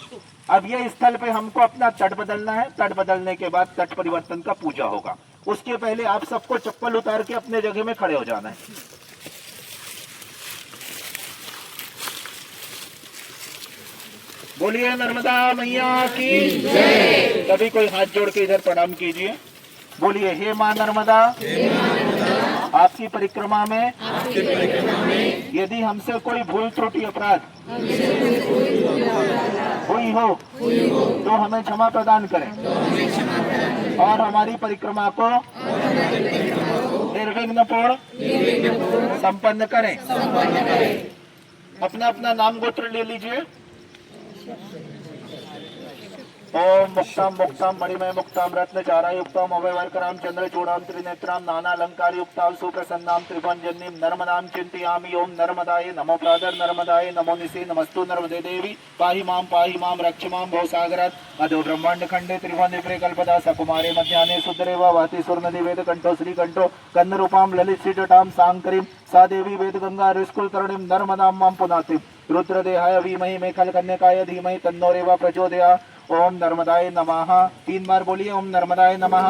अब ये स्थल पे हमको अपना तट बदलना है। तट बदलने के बाद तट परिवर्तन का पूजा होगा। उसके पहले आप सबको चप्पल उतार के अपने जगह में खड़े हो जाना है। बोलिए नर्मदा मैया की जय। सभी कोई हाथ जोड़ के इधर प्रणाम कीजिए। बोलिए हे मां नर्मदा, आपकी परिक्रमा में यदि हमसे कोई भूल त्रुटि अपराध हुई हो तो हमें क्षमा प्रदान करें और हमारी परिक्रमा को निर्विघ्न पूर्ण संपन्न करें। अपना अपना नाम गोत्र ले लीजिए। ओम मुक्ताम मुक्ताम मणिमय मुक्ताम रत्न चारा युक्ताम अभयवर्कराम चंद्र चूड़ाम त्रिनेत्राम नाना अलंकार युक्ताम सुप्रसन्नाम त्रिभंजनीम नर्मदाम चिंतयामि। ओम नर्मदाय नमो प्रादर नर्मदाय नमो निशे नमस्तु नर्मदे देवी पाहि माम रक्ष मां भवसागरात् अधो ब्रह्मांड खंडे त्रिभुवन विप्रे कल्पदा सकुमारे मध्याह्ने सुंदरेवा वाति सुरनदी वेद कंठो श्री कंठो कन्न रूपाम ललित श्रीजटाम सांकरीम सा देवी वेद गंगा रिस्कुल तरणीम नर्मदां मां पुनातिम रुद्रदेहाय विमहि मेखल कन्यकाय धीमहि तन्नो रेवा प्रचोदयात्। ओम नर्मदाय नमः। 3 बार बोलिए ओम नर्मदाय नमः।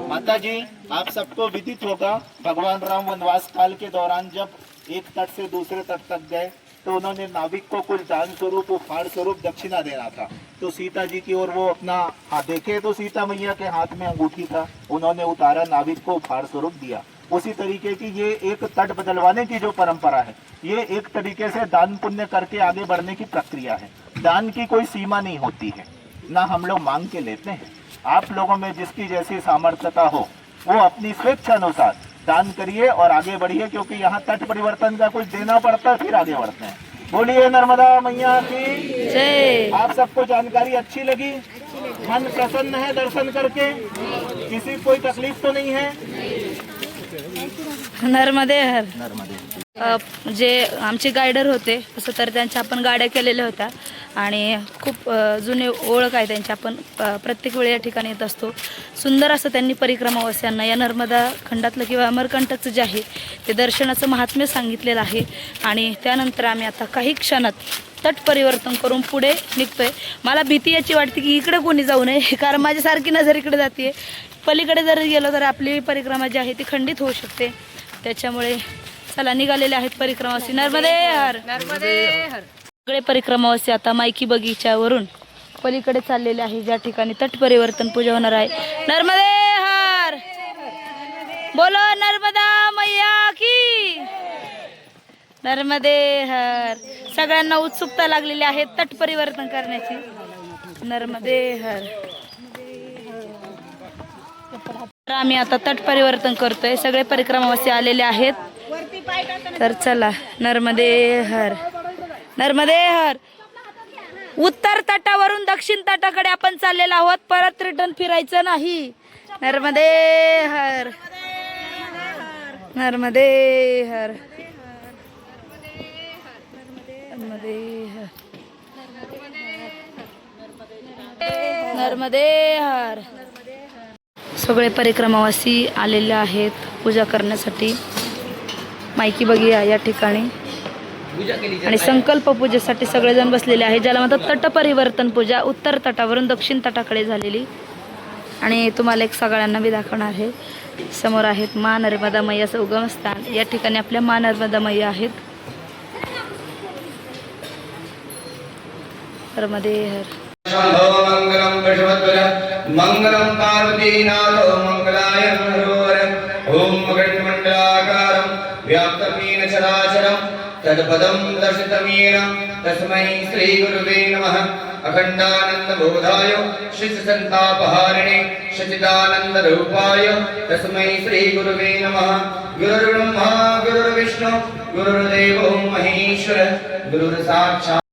माता जी, आप सबको विदित होगा, भगवान राम वनवास काल के दौरान जब एक तट से दूसरे तट तक गए तो उन्होंने नाविक को कुछ दान स्वरूप, उपहार स्वरूप दक्षिणा देना था। तो सीता जी की ओर वो अपना हाथ देखे तो सीता मैया के हाथ में अंगूठी था, उन्होंने उतारा, नाविक को उपहार स्वरूप दिया। उसी तरीके की ये एक तट बदलवाने की जो परंपरा है, ये एक तरीके से दान पुण्य करके आगे बढ़ने की प्रक्रिया है। दान की कोई सीमा नहीं होती है, ना हम लोग मांग के लेते हैं। आप लोगों में जिसकी जैसी सामर्थ्यता हो वो अपनी स्वेच्छा अनुसार दान करिए और आगे बढ़िए, क्योंकि यहाँ तट परिवर्तन का कुछ देना पड़ता है, फिर आगे बढ़ते हैं। बोलिए नर्मदा मैया की जय। आप सबको जानकारी अच्छी लगी? मन प्रसन्न है दर्शन करके? किसी कोई तकलीफ तो नहीं है? नर्मदे हर। नर्मदे। जे आमचे गायडर होते तसं तर त्यांच्या आपण गाड्या केलेल्या होत्या आणि खूप जुने ओळख आहे त्यांची। आपण प्रत्येक वेळी या ठिकाणी येत असतो। सुंदर असं त्यांनी परिक्रमावासियांना या नर्मदा खंडातलं किंवा अमरकंटकचं जे आहे ते दर्शनाचं महात्म्य सांगितलेलं आहे। आणि त्यानंतर आम्ही आता काही क्षणात तट परिवर्तन करून पुढे निघतोय। मला भीती याची वाटते की इकडे कोणी जाऊ नये, कारण माझ्यासारखी नजर इकडे जाते। पलीकडे जर गेलो तर आपली परिक्रमा जी आहे ती खंडित होऊ शकते। त्याच्यामुळे चला निघालेले आहेत परिक्रमावासी। नर्मदे हर, नर्मदे हर। सगळे परिक्रमावासी आता मायकी बगीच्यावरून पलीकडे चाललेले आहे, ज्या ठिकाणी तट परिवर्तन पूजा होणार आहे. नर्मदे हर, बोलो नर्मदा मैया की, नर्मदे हर. सगळ्यांना उत्सुकता लागलेली आहे तट परिवर्तन करण्याची. नर्मदे हर. तर आम्ही आता तट परिवर्तन करतोय, सगळे परिक्रमावासी आलेले आहेत. तर चला, नर्मदे हर, नर्मदे हर. उत्तर तटावरून दक्षिण तटाकडे आपण चाललेलो आहोत, परत रिटर्न फिरायचं नाही. नर्मदे हर, नर्मदे हर, नर्मदे हर, नर्मदे हर. सगळे परिक्रमावासी आलेले आहेत पूजा करण्यासाठी. मायकी बघूया या ठिकाणी. आणि संकल्प पूजेसाठी सगळेजण बसलेले आहे, ज्याला म्हणतात तट परिवर्तन पूजा. उत्तर तटावरून दक्षिण तटाकडे झालेली. आणि तुम्हाला एक सगळ्यांना मी दाखवणार आहे. समोर आहेत मा नर्मदा मैयाचं उगमस्थान. या ठिकाणी आपल्या मा नर्मदा मैया आहेत. नर्मदे हर. मंगलम विश्वध्वज मंगलम पार्वतीनाथो मंगलाय हरोवर. ओम मकरमंडलाकारं व्याप्तमेन चराचरं तत्पदं दर्शितमेन तस्मै श्री गुरुवे नमः. अखंडानंदबोधाय शिष्यसंतापहारिणे सच्चिदानंदरूपाय तस्मै श्री गुरुवे नमः. गुरुर्ब्रह्मा गुरुर्विष्णु गुरुर्देवो महेश्वर गुरुर्साक्षात्.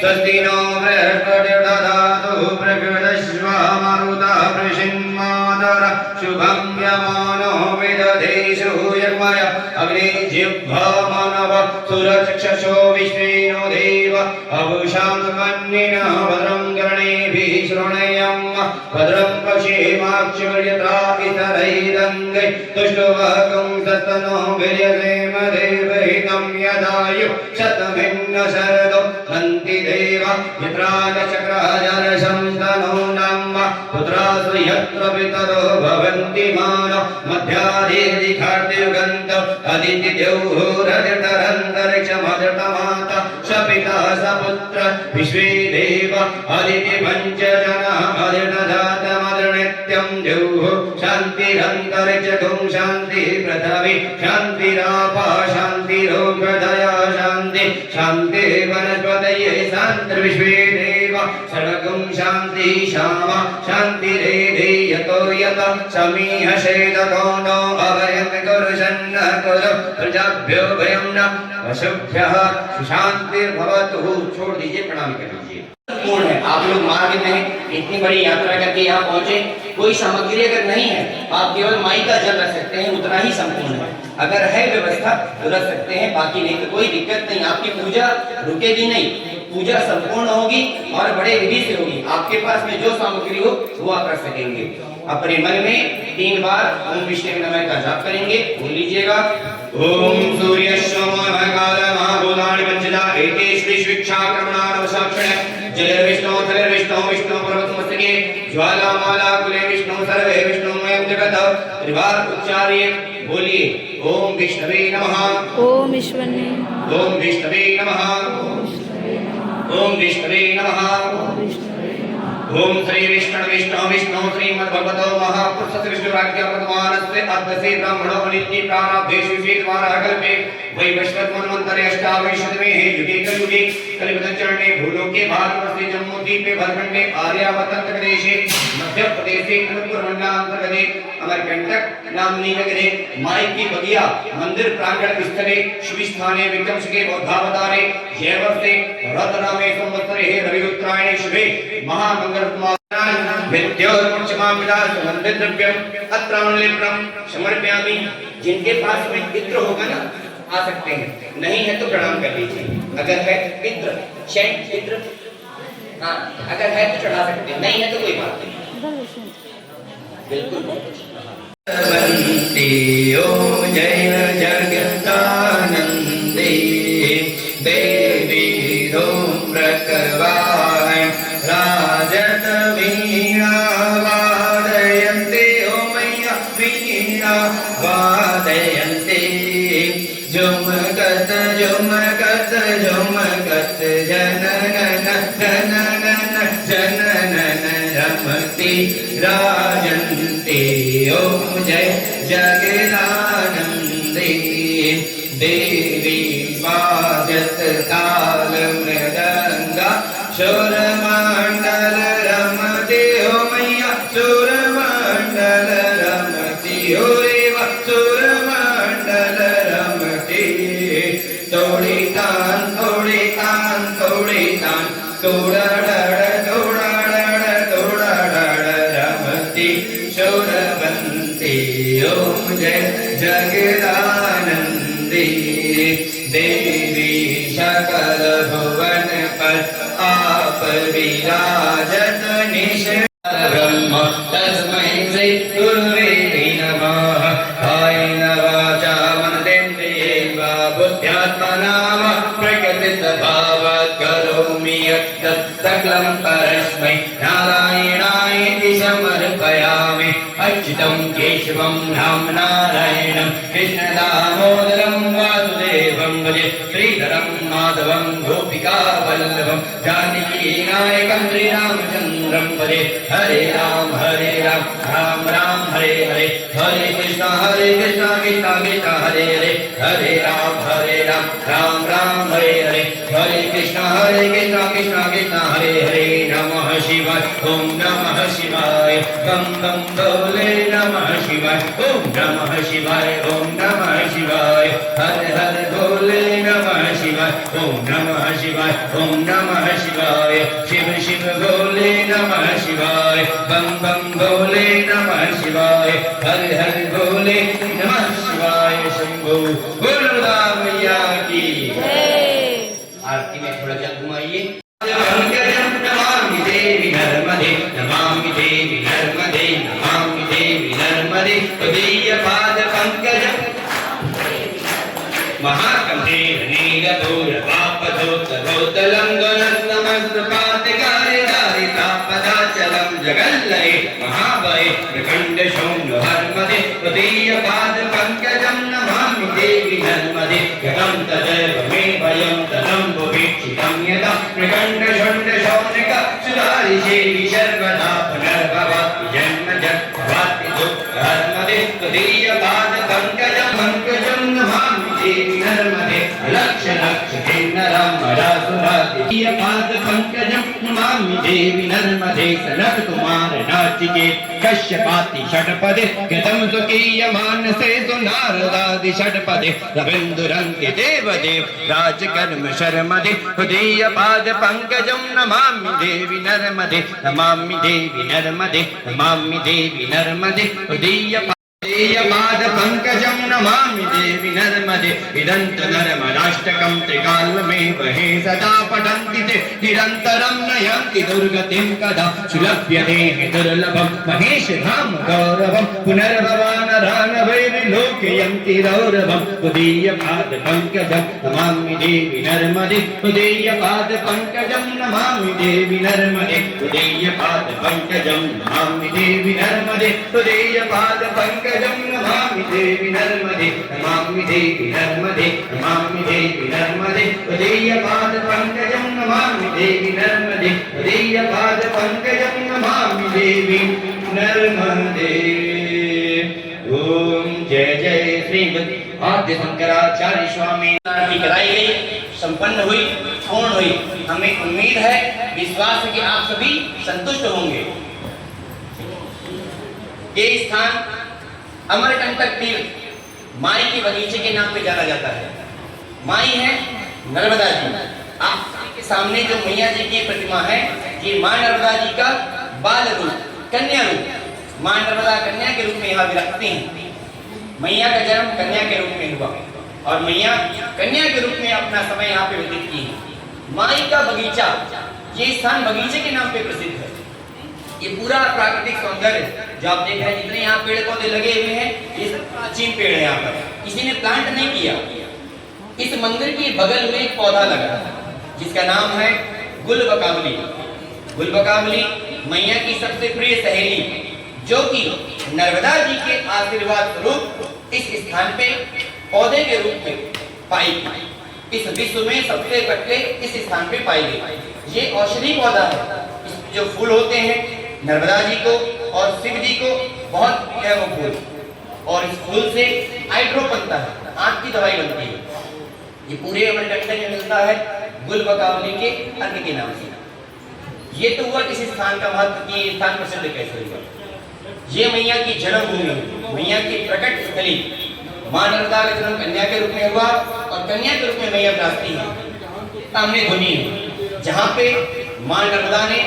स्वस्ति नो बृहस्पतिर्दधातु प्रकृतश्वा मारुतः प्रशिन्मातर शुभं यमानो विदधेषु यर्मय अग्ने जिह्वामनव सुरचक्षुषो विश्वेनो देव अवशां कन्येन भद्रं कर्णेभिः शृणुयाम भद्रं पश्येमाक्षुर्यत्रा इतरैरङ्गै तुष्टुवकं सतनो वीर्यसेम देवहितं यदायु शतमिन्न शरदो हन्ति देवा यत्राजचक्राजरशं तनूनां पुत्रासु यत्र पितरो भवन्ति मानो मध्याधिखार्तियुगन्त अदितिद्यौरदितरन्तरिक्षमदितमाता सपिता सपुत्र विश्वे देव अदितिपञ्चजनः अदितजातमदिर्नित्यं द्यौः शान्तिरन्तरिक्षगुं शान्तिः पृथिवी शान्तिरापः शान्तिरोगदया शान्ति शान्तिः वनस्पतये शान्तिर्विश्वे देव षड्गुं शान्ति श्यामा शान्तिरेधे यतो यत समीहषेदतो नो अभयं कुरुषन्न कुरु प्रजाभ्यो भयं न पशुभ्यः सुशान्तिर्भवतु. छोड़ दीजिए, प्रणाम कर लीजिए. पूर्ण है. आप लोग मार्ग में इतनी बड़ी यात्रा करके यहाँ पहुँचे, कोई सामग्री अगर नहीं है आप केवल माई का जल रख सकते हैं, उतना ही संपूर्ण है. अगर है व्यवस्था तो रख सकते हैं, बाकी नहीं तो कोई दिक्कत नहीं. आपकी पूजा रुकेगी नहीं, पूजा संपूर्ण होगी और बड़े विधि से होगी. आपके पास में जो सामग्री हो वो आप रख सकेंगे. अपने मन में 3 बार ओम विष्णु नमः का जाप करेंगे. बोल लीजिएगा. ओम सूर्य सोमः काल महाभूतानि पंचदा एते श्री शिक्षाक्रमणावसाक्षण जलर्विष्णु थलर्विष्णु विष्णु पर्वतमस्तके ज्वालामाला कुले विष्णु सर्वे विष्णुमयं जगत्. त्रिवार उच्चार्य बोलिए. ओम विष्णवे नमः. ओम ईश्वरने. ओम विष्णवे नमः. ओम विष्णवे नमः. ओम श्री विष्णु विष्णु विष्णु श्रीमद्भगवतो महापुरुष विष्णुराज्ञा वर्तमानस्य अद्वसे ब्राह्मणो अनित्य प्राणादेश विषेद्वारा कल्पे वैवस्वत मन्वन्तरे अष्टाविंशतिमे युगे कलियुगे कलियुगचरणे भूलोके भारतवर्षे जम्मूद्वीपे भरखण्डे आर्यावर्त प्रदेशे मध्यप्रदेशे अनूपपुरमण्डलान्तर्गते अमरकंटक नाम्नि नगरे माई की बगिया मंदिर प्रांगण स्थले शिव स्थाने विक्रमशके बौद्धावतारे जयवर्षे रतनामे संवत्सरे रविरुद्रायणे शुभे महामंगल समर्पयामि. जिनके पास में इत्र होगा ना आ सकते हैं, नहीं है तो प्रणाम कर लीजिए. अगर है इत्र शैन इत्र हाँ अगर है तो चढ़ा सकते हैं, नहीं है तो कोई बात नहीं. बिल्कुल. ओम जय जगतानंदे देवी धूम्रकवाहन राजत वीणा वादयन्ते. ओ मैया वीणा वादयन्ते. झुमकत झुमकत झुमकत जनगण जनगण विराजन्ते ॐ जय जगदानन्दे देवी वाजत ताल मृदङ्गा शूरमण्डल रमते ओ मैया शूरमण्डल रमते ओ रेव शूरमण्डल रमते तोड़े तान तोड़े तान तोड़े तान तोड़ा डड़ तोड़ा डड़ तोड़ा डड़ रमते शूरवन्ते ओम जय जगदानन्दे देवी सकल भुवन पर आप विराजत निश ब्रह्म तस्मै श्री गुरुवे नमः कायेन वाचा मनसेन्द्रियैर्वा बुद्ध्यात्मना वा प्रकृतिस्वभावात् करोमि यत् सकलं परस्मै नारायणायेति समर्पयामि अच्युतं केशवं राम नारायणं कृष्णदामोदरं वासुदेवं भजे श्रीधरं माधवं गोपिकावल्लभं जानकीनायकं श्रीरामचन्द्रं भजे हरे राम राम राम हरे हरे हरे कृष्ण कृष्ण कृष्ण हरे हरे हरे राम राम राम हरे हरे हरे कृष्ण कृष्ण कृष्ण हरे हरे नमः शिवाय ओम नमः शिवाय बम बम बोले नमः शिवाय ओम नमः शिवाय ओम नमः शिवाय हर हर बोले नमः शिवाय ओम नमः शिवाय ओम नमः शिवाय शिव शिव बोले नमः शिवाय बम बम बोले नमः शिवाय हर हर बोले नमः शिवाय शंभो बोलो मैया की आरती में थोड़ा सा घुमाइए नमामि देवी नर्मदे नमामि देवी नर्मदे नमामि देवी नर्मदे त्वदीय पाद पंकजं महाकंठे नीलभूर पापदोत्तरोत्तलं गुणस्तमस्तपातिकारिदारितापदाचलं जगल्लये महाभये प्रखंड शून्य हर्मदे त्वदीय पाद पंकजं नमामि देवी नर्मदे गतं तदेव मे भयं तनं भुवीक्षितं यदा प्रखंड शून्य शौनिक सुधारिशेवि सर्वदा पुनर्भवति जन्म भवति दुःख हर्मदे त्वदीय पाद पंकजं नमामि देवी नर्मदे लक्ष लक्ष किन्नरं वरासुरादिय पाद पंकजं नमामि देवी नर्मदे सनत कुमार नाचिकेत कश्यपाति षट्पदे गतं सुकीय मानसे सुनारदादि षट्पदे रविन्दुरंके देवदेव राजकर्म शर्मदे उदीय पाद पंकजं नमामि देवी नर्मदे नमामि देवी नर्मदे नमामि देवी नर्मदे उदीय पाद पंकजं नमामि देवी नर्मदे इदंत नर्मदाष्टकं त्रिकालमेव हे सदा पठन्ति ते निरन्तरं नयन्ति दुर्गतिं कदा सुलभ्यते दुर्लभं महेश धाम गौरवं पुनर्भवानरानवैर्लोकयन्ति रौरवं उदीय पाद पंकजं नमामि देवी नर्मदे उदीय पाद पंकजं नमामि देवी नर्मदे उदीय पाद पंकजं नमामि देवी नर्मदे उदीय पाद पंकजं नमामि देवी नर्मदे नमामि देवी नर्मदे नमामि देवी नर्मदे उदीय पाद पंकजं नमामि देवी नर्मदे उदीय पाद पंकजं नमामि देवी नर्मदे ओम जय जय श्रीमद् आद्य शंकराचार्य स्वामी आरती कराई गई, संपन्न हुई, पूर्ण हुई। हमें उम्मीद है, विश्वास है कि आप सभी संतुष्ट होंगे। ये स्थान अमरकंटक तीर्थ माई के बगीचे के नाम पे जाना जाता है। माई है नर्मदा जी। आपके सामने जो मैया जी की प्रतिमा है, ये मां नर्मदा जी का बाल रूप, कन्या रूप, मां नर्मदा कन्या के रूप में यहाँ विराजती हैं। मैया का जन्म कन्या के रूप में हुआ और मैया कन्या के रूप में अपना समय यहाँ पे व्यतीत की है। माई का बगीचा, ये स्थान बगीचे के नाम पे प्रसिद्ध है। ये पूरा प्राकृतिक सौंदर्य जो आप देख रहे हैं, जितने यहाँ पेड़ पौधे लगे हुए हैं, ये सब प्राचीन पेड़ है। यहाँ पर किसी ने प्लांट नहीं किया। इस मंदिर के बगल में एक पौधा लगा जिसका नाम है गुलबकावली। गुलबकावली मैया की सबसे प्रिय सहेली, जो कि नर्मदा जी के आशीर्वाद स्वरूप इस स्थान पे पौधे के रूप में पाई गई। इस विश्व में सबसे पहले इस स्थान पे पाई गई। ये औषधि पौधा है। जो फूल होते हैं नर्मदा जी को और शिव जी को बहुत प्रिय है वो फूल, और इस फूल से आई ड्रॉप बनता है, आंख की दवाई बनती है। ये पूरे अमरकंटक में मिलता है गुलबकावली के अर्घ के नाम से। ये तो हुआ इस स्थान का महत्व कि स्थान प्रसिद्ध कैसे हुआ। ये मैया की जन्मभूमि, मैया की प्रकट स्थली, मां नर्मदा का जन्म कन्या के रूप में हुआ और कन्या के रूप में मैया विराजती है। सामने ध्वनि है जहाँ पे मां नर्मदा ने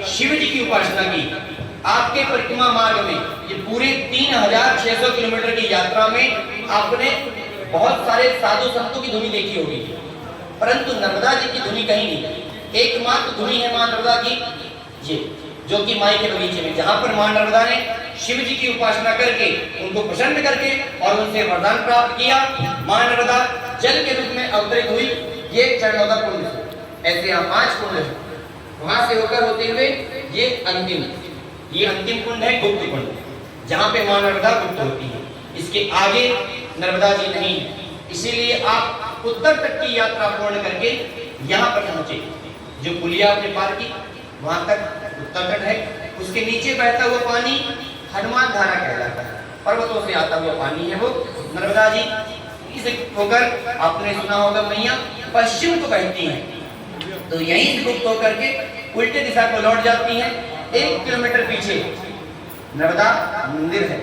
शिव जी की उपासना की। आपके परिक्रमा मार्ग में ये पूरे 3600 किलोमीटर की यात्रा में आपने बहुत सारे साधु संतों की धुनी देखी होगी, परंतु नर्मदा जी की धुनी कहीं नहीं। एकमात्र धुनी है मां नर्मदा की, ये जो कि माई के बगीचे में, जहां पर मां नर्मदा ने शिव जी की उपासना करके उनको प्रसन्न करके और उनसे वरदान प्राप्त किया। मां नर्मदा जल के रूप में अवतरित हुई। ये चरणोदा कुंड, ऐसे यहाँ 5 कुंड है, वहां से होकर होते हुए ये अंतिम कुंड है गुप्त कुंड, जहाँ पे मां नर्मदा गुप्त होती है। इसके आगे नर्मदा जी नहीं है, इसीलिए आप उत्तर तक की यात्रा पूर्ण करके यहाँ पर पहुंचे। जो पुलिया आपने पार की वहां तक उत्तर तट है, उसके नीचे बहता हुआ पानी हनुमान धारा कहलाता है, पर्वतों से आता हुआ पानी है वो नर्मदा जी। इसे होकर आपने सुना होगा मैया पश्चिम को बहती है, तो यहीं से गुप्त होकर के उल्टे दिशा को लौट जाती है। 1 किलोमीटर पीछे नर्मदा मंदिर है,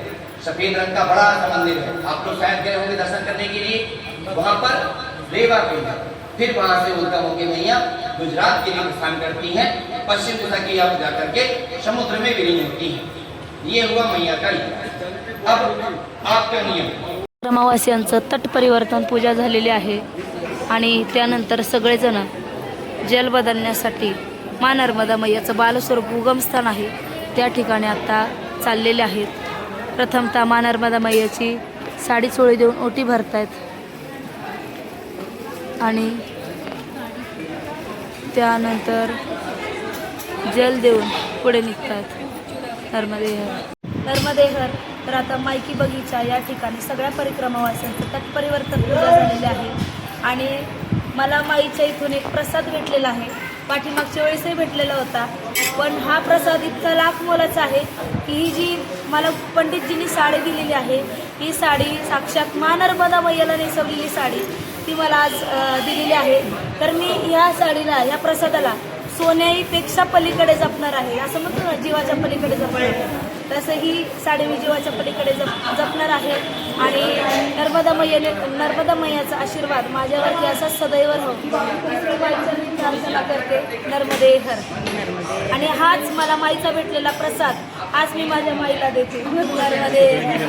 सफेद रंग का बड़ा सा मंदिर है, आप लोग शायद गए होंगे दर्शन करने के लिए। वहां पर रेवा कुंड है, फिर वहां से उद्गम होकर मैया गुजरात के लिए प्रस्थान करती हैं, पश्चिम दिशा की यात्रा जाकर के समुद्र में विलीन होती है। ये हुआ मैया का इतिहास। अब आपका नियम, अमावास्यांचं तट परिवर्तन पूजा झालेली आहे आणि त्यानंतर सगळेजण जल बदलण्यासाठी मां नर्मदा मैयाचं बालस्वरूप उगमस्थान आहे त्या ठिकाणी आता चाललेले आहेत। प्रथमतः मां नर्मदा मैयाची साडी चोळी देऊन ओटी भरतायत आणि त्यानंतर जल देऊन पुढे निघतात। नर्मदे हर। तर आता मायकी बगीचा या ठिकाणी सगळ्या परिक्रमावासियांचं तट परिवर्तन पूजा झालेली आहे आणि मला माईच्या इथून एक प्रसाद भेटलेला आहे। पाठीमागच्या वेळेसही भेटलेला होता, पण हा प्रसाद इतका लाख मोलाचा आहे की ही जी मला पंडितजींनी साडी दिलेली आहे, ही साडी साक्षात मां नर्मदा मैयाला नेसवलेली साडी ती मला आज दिलेली आहे। तर मी ह्या साडीला, ह्या प्रसादाला सोन्याईपेक्षा पलीकडे जपणार आहे, असं म्हणतो ना, जीवाच्या पलीकडे जपणार आहे, तसं ही साडी मी जीवाच्या पलीकडे जपणार आहे। आणि नर्मदा मैयाचा आशीर्वाद माझ्यावरती असाच सदैव राहो प्रार्थना करते। नर्मदे हर। आणि हाच मला माईचा भेटलेला प्रसाद आज मी माझ्या माईला देते। नर्मदे हर।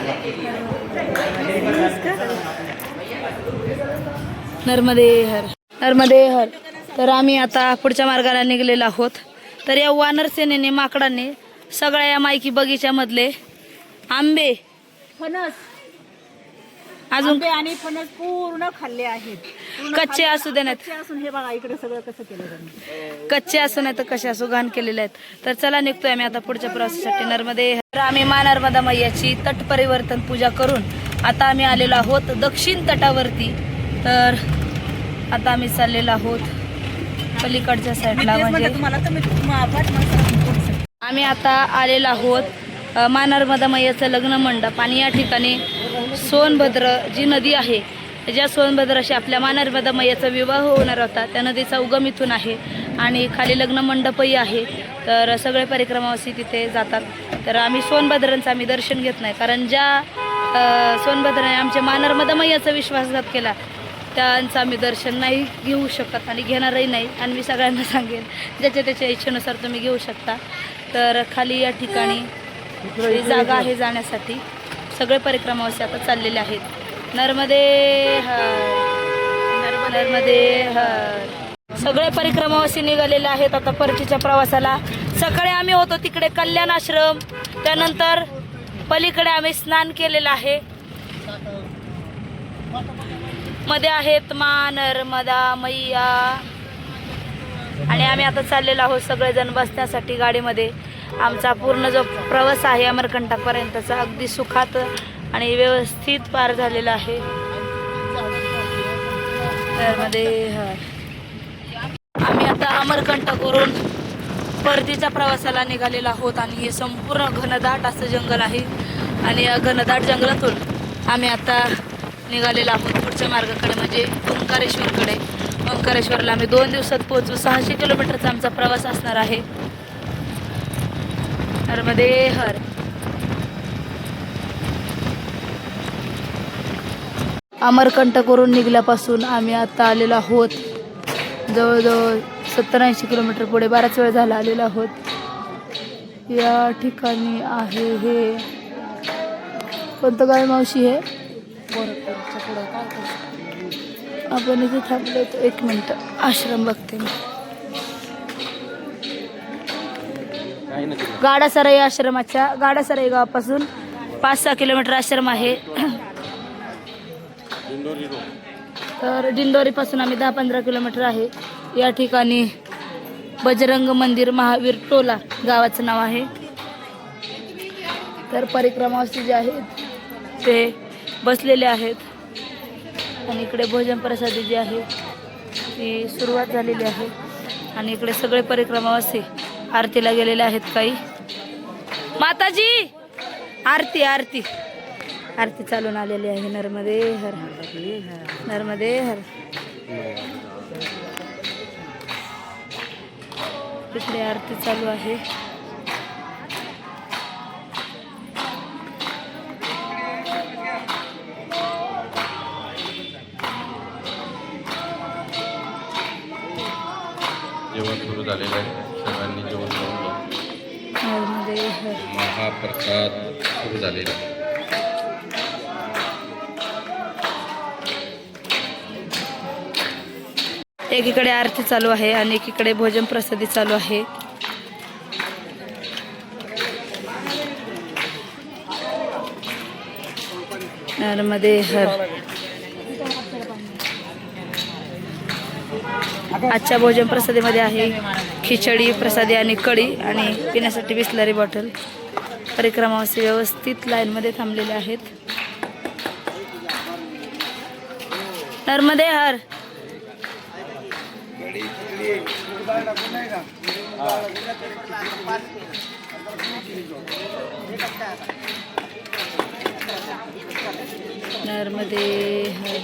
नर्मदे हर। नर्मदे हर। तर आम्ही आता पुढच्या मार्गाला निघलेलो आहोत। तर या वानर सेनेने, माकडांनी सगळ्या या मायकी बगीच्यामधले आंबे, फणस, अजून आंबे आणि फणस पूर्ण खाल्ले आहेत। कच्चे असू दे नाहीत, कच्चे असून हे बघा इकडे सगळं कसं केलं त्यांनी, कच्चे असू नाही तर कसे असू घाण केलेले आहेत। तर चला निघतोय आम्ही आता पुढच्या प्रवासासाठी। नर्मदे हर। आम्ही मां नर्मदा मैयाची तट परिवर्तन पूजा करून आता आम्ही आलेलो आहोत दक्षिण तटावरती। तर आता आम्ही चाललेलो आहोत पलीकडच्या साईडला, म्हणजे आम्ही आता आलेलो आहोत मां नर्मदा मैयाचं लग्न मंडप। आणि या ठिकाणी सोनभद्र जी नदी आहे, ज्या सोनभद्राशी आपल्या मां नर्मदा मैयाचा विवाह होणार होता, त्या नदीचा उगम इथून आहे आणि खाली लग्न मंडपही आहे। तर सगळे परिक्रमावासी तिथे जातात। तर आम्ही सोनभद्रांचं आम्ही दर्शन घेत नाही, कारण ज्या सोनभद्राने आमच्या मां नर्मदा मैयाचा विश्वासघात केला त्यांचं आम्ही दर्शन नाही घेऊ शकत आणि घेणारही नाही। आणि मी सगळ्यांना सांगेन ज्याच्या त्याच्या इच्छेनुसार तुम्ही घेऊ शकता। तर खाली या ठिकाणी जागा आहे जाण्यासाठी, सगळे परिक्रमावासी आता चाललेले आहेत। नर्मदे हर। नर्मदे हर। सगळे परिक्रमावासी निघालेले आहेत आता परतीच्या प्रवासाला। सकाळी आम्ही होतो तिकडे कल्याण आश्रम, त्यानंतर पलीकडे आम्ही स्नान केलेलं आहे। मध्ये आहेत मां नर्मदा मैया आणि आम्ही आता चाललेलो आहोत सगळेजण बसण्यासाठी गाडीमध्ये। आमचा पूर्ण जो प्रवास आहे अमरकंटकपर्यंतचा अगदी सुखात आणि व्यवस्थित पार झालेला आहे। नर्मदे हर। आम्ही आता अमरकंटकवरून परतीच्या प्रवासाला निघालेलो आहोत आणि हे संपूर्ण घनदाट असं जंगल आहे आणि या घनदाट जंगलातून आम्ही आता निघालेलो आहोत पुढच्या मार्गाकडे म्हणजे ओंकारेश्वरकडे. ओंकारेश्वरला आम्ही 2 दिवसात पोहोचू. 600 किलोमीटरचा आमचा प्रवास असणार आहे. नर्मदे हर. अमरकंटकवरून निघल्यापासून आम्ही आता आलेलो आहोत जवळजवळ 70-80 किलोमीटर पुढे. बराच वेळ झाला आलेलो आहोत. या ठिकाणी आहे हे कोणतं गाव मावशी हे आपण इथे थांबलो. 1 मिनिट आश्रम बघते मी. गाडासराई आश्रमाच्या गाडासराई गावापासून 5-6 किलोमीटर आश्रम आहे. तर दिंडोरीपासून आम्ही 10-15 किलोमीटर आहे. या ठिकाणी बजरंग मंदिर महावीर टोला गावाचं नाव आहे. तर परिक्रमावासी जे आहेत ते बसलेले आहेत आणि इकडे भोजन प्रसादी जी आहे ती सुरुवात झालेली आहे आणि इकडे सगळे परिक्रमावासी आरतीला गेलेले आहेत. काही माताजी आरती आरती आरती चालून आलेली आहे. नर्मदे हर नर्मदे हर. इकडे आरती चालू आहे. जेवण सुरू झालेलं आहे. सर्वांनी जेवण करून घ्या. नर्मदे हर. महाप्रसाद सुरू झालेला आहे. एकीकडे आरती चालू आहे आणि एकीकडे भोजन प्रसादी चालू आहे. नर्मदे हर. आजच्या भोजन प्रसादीमध्ये आहे खिचडी प्रसादी आणि कढी आणि पिण्यासाठी बिस्लरी बॉटल. परिक्रमावासी व्यवस्थित लाईनमध्ये थांबलेले आहेत. नर्मदे हर. नर्मदे हर.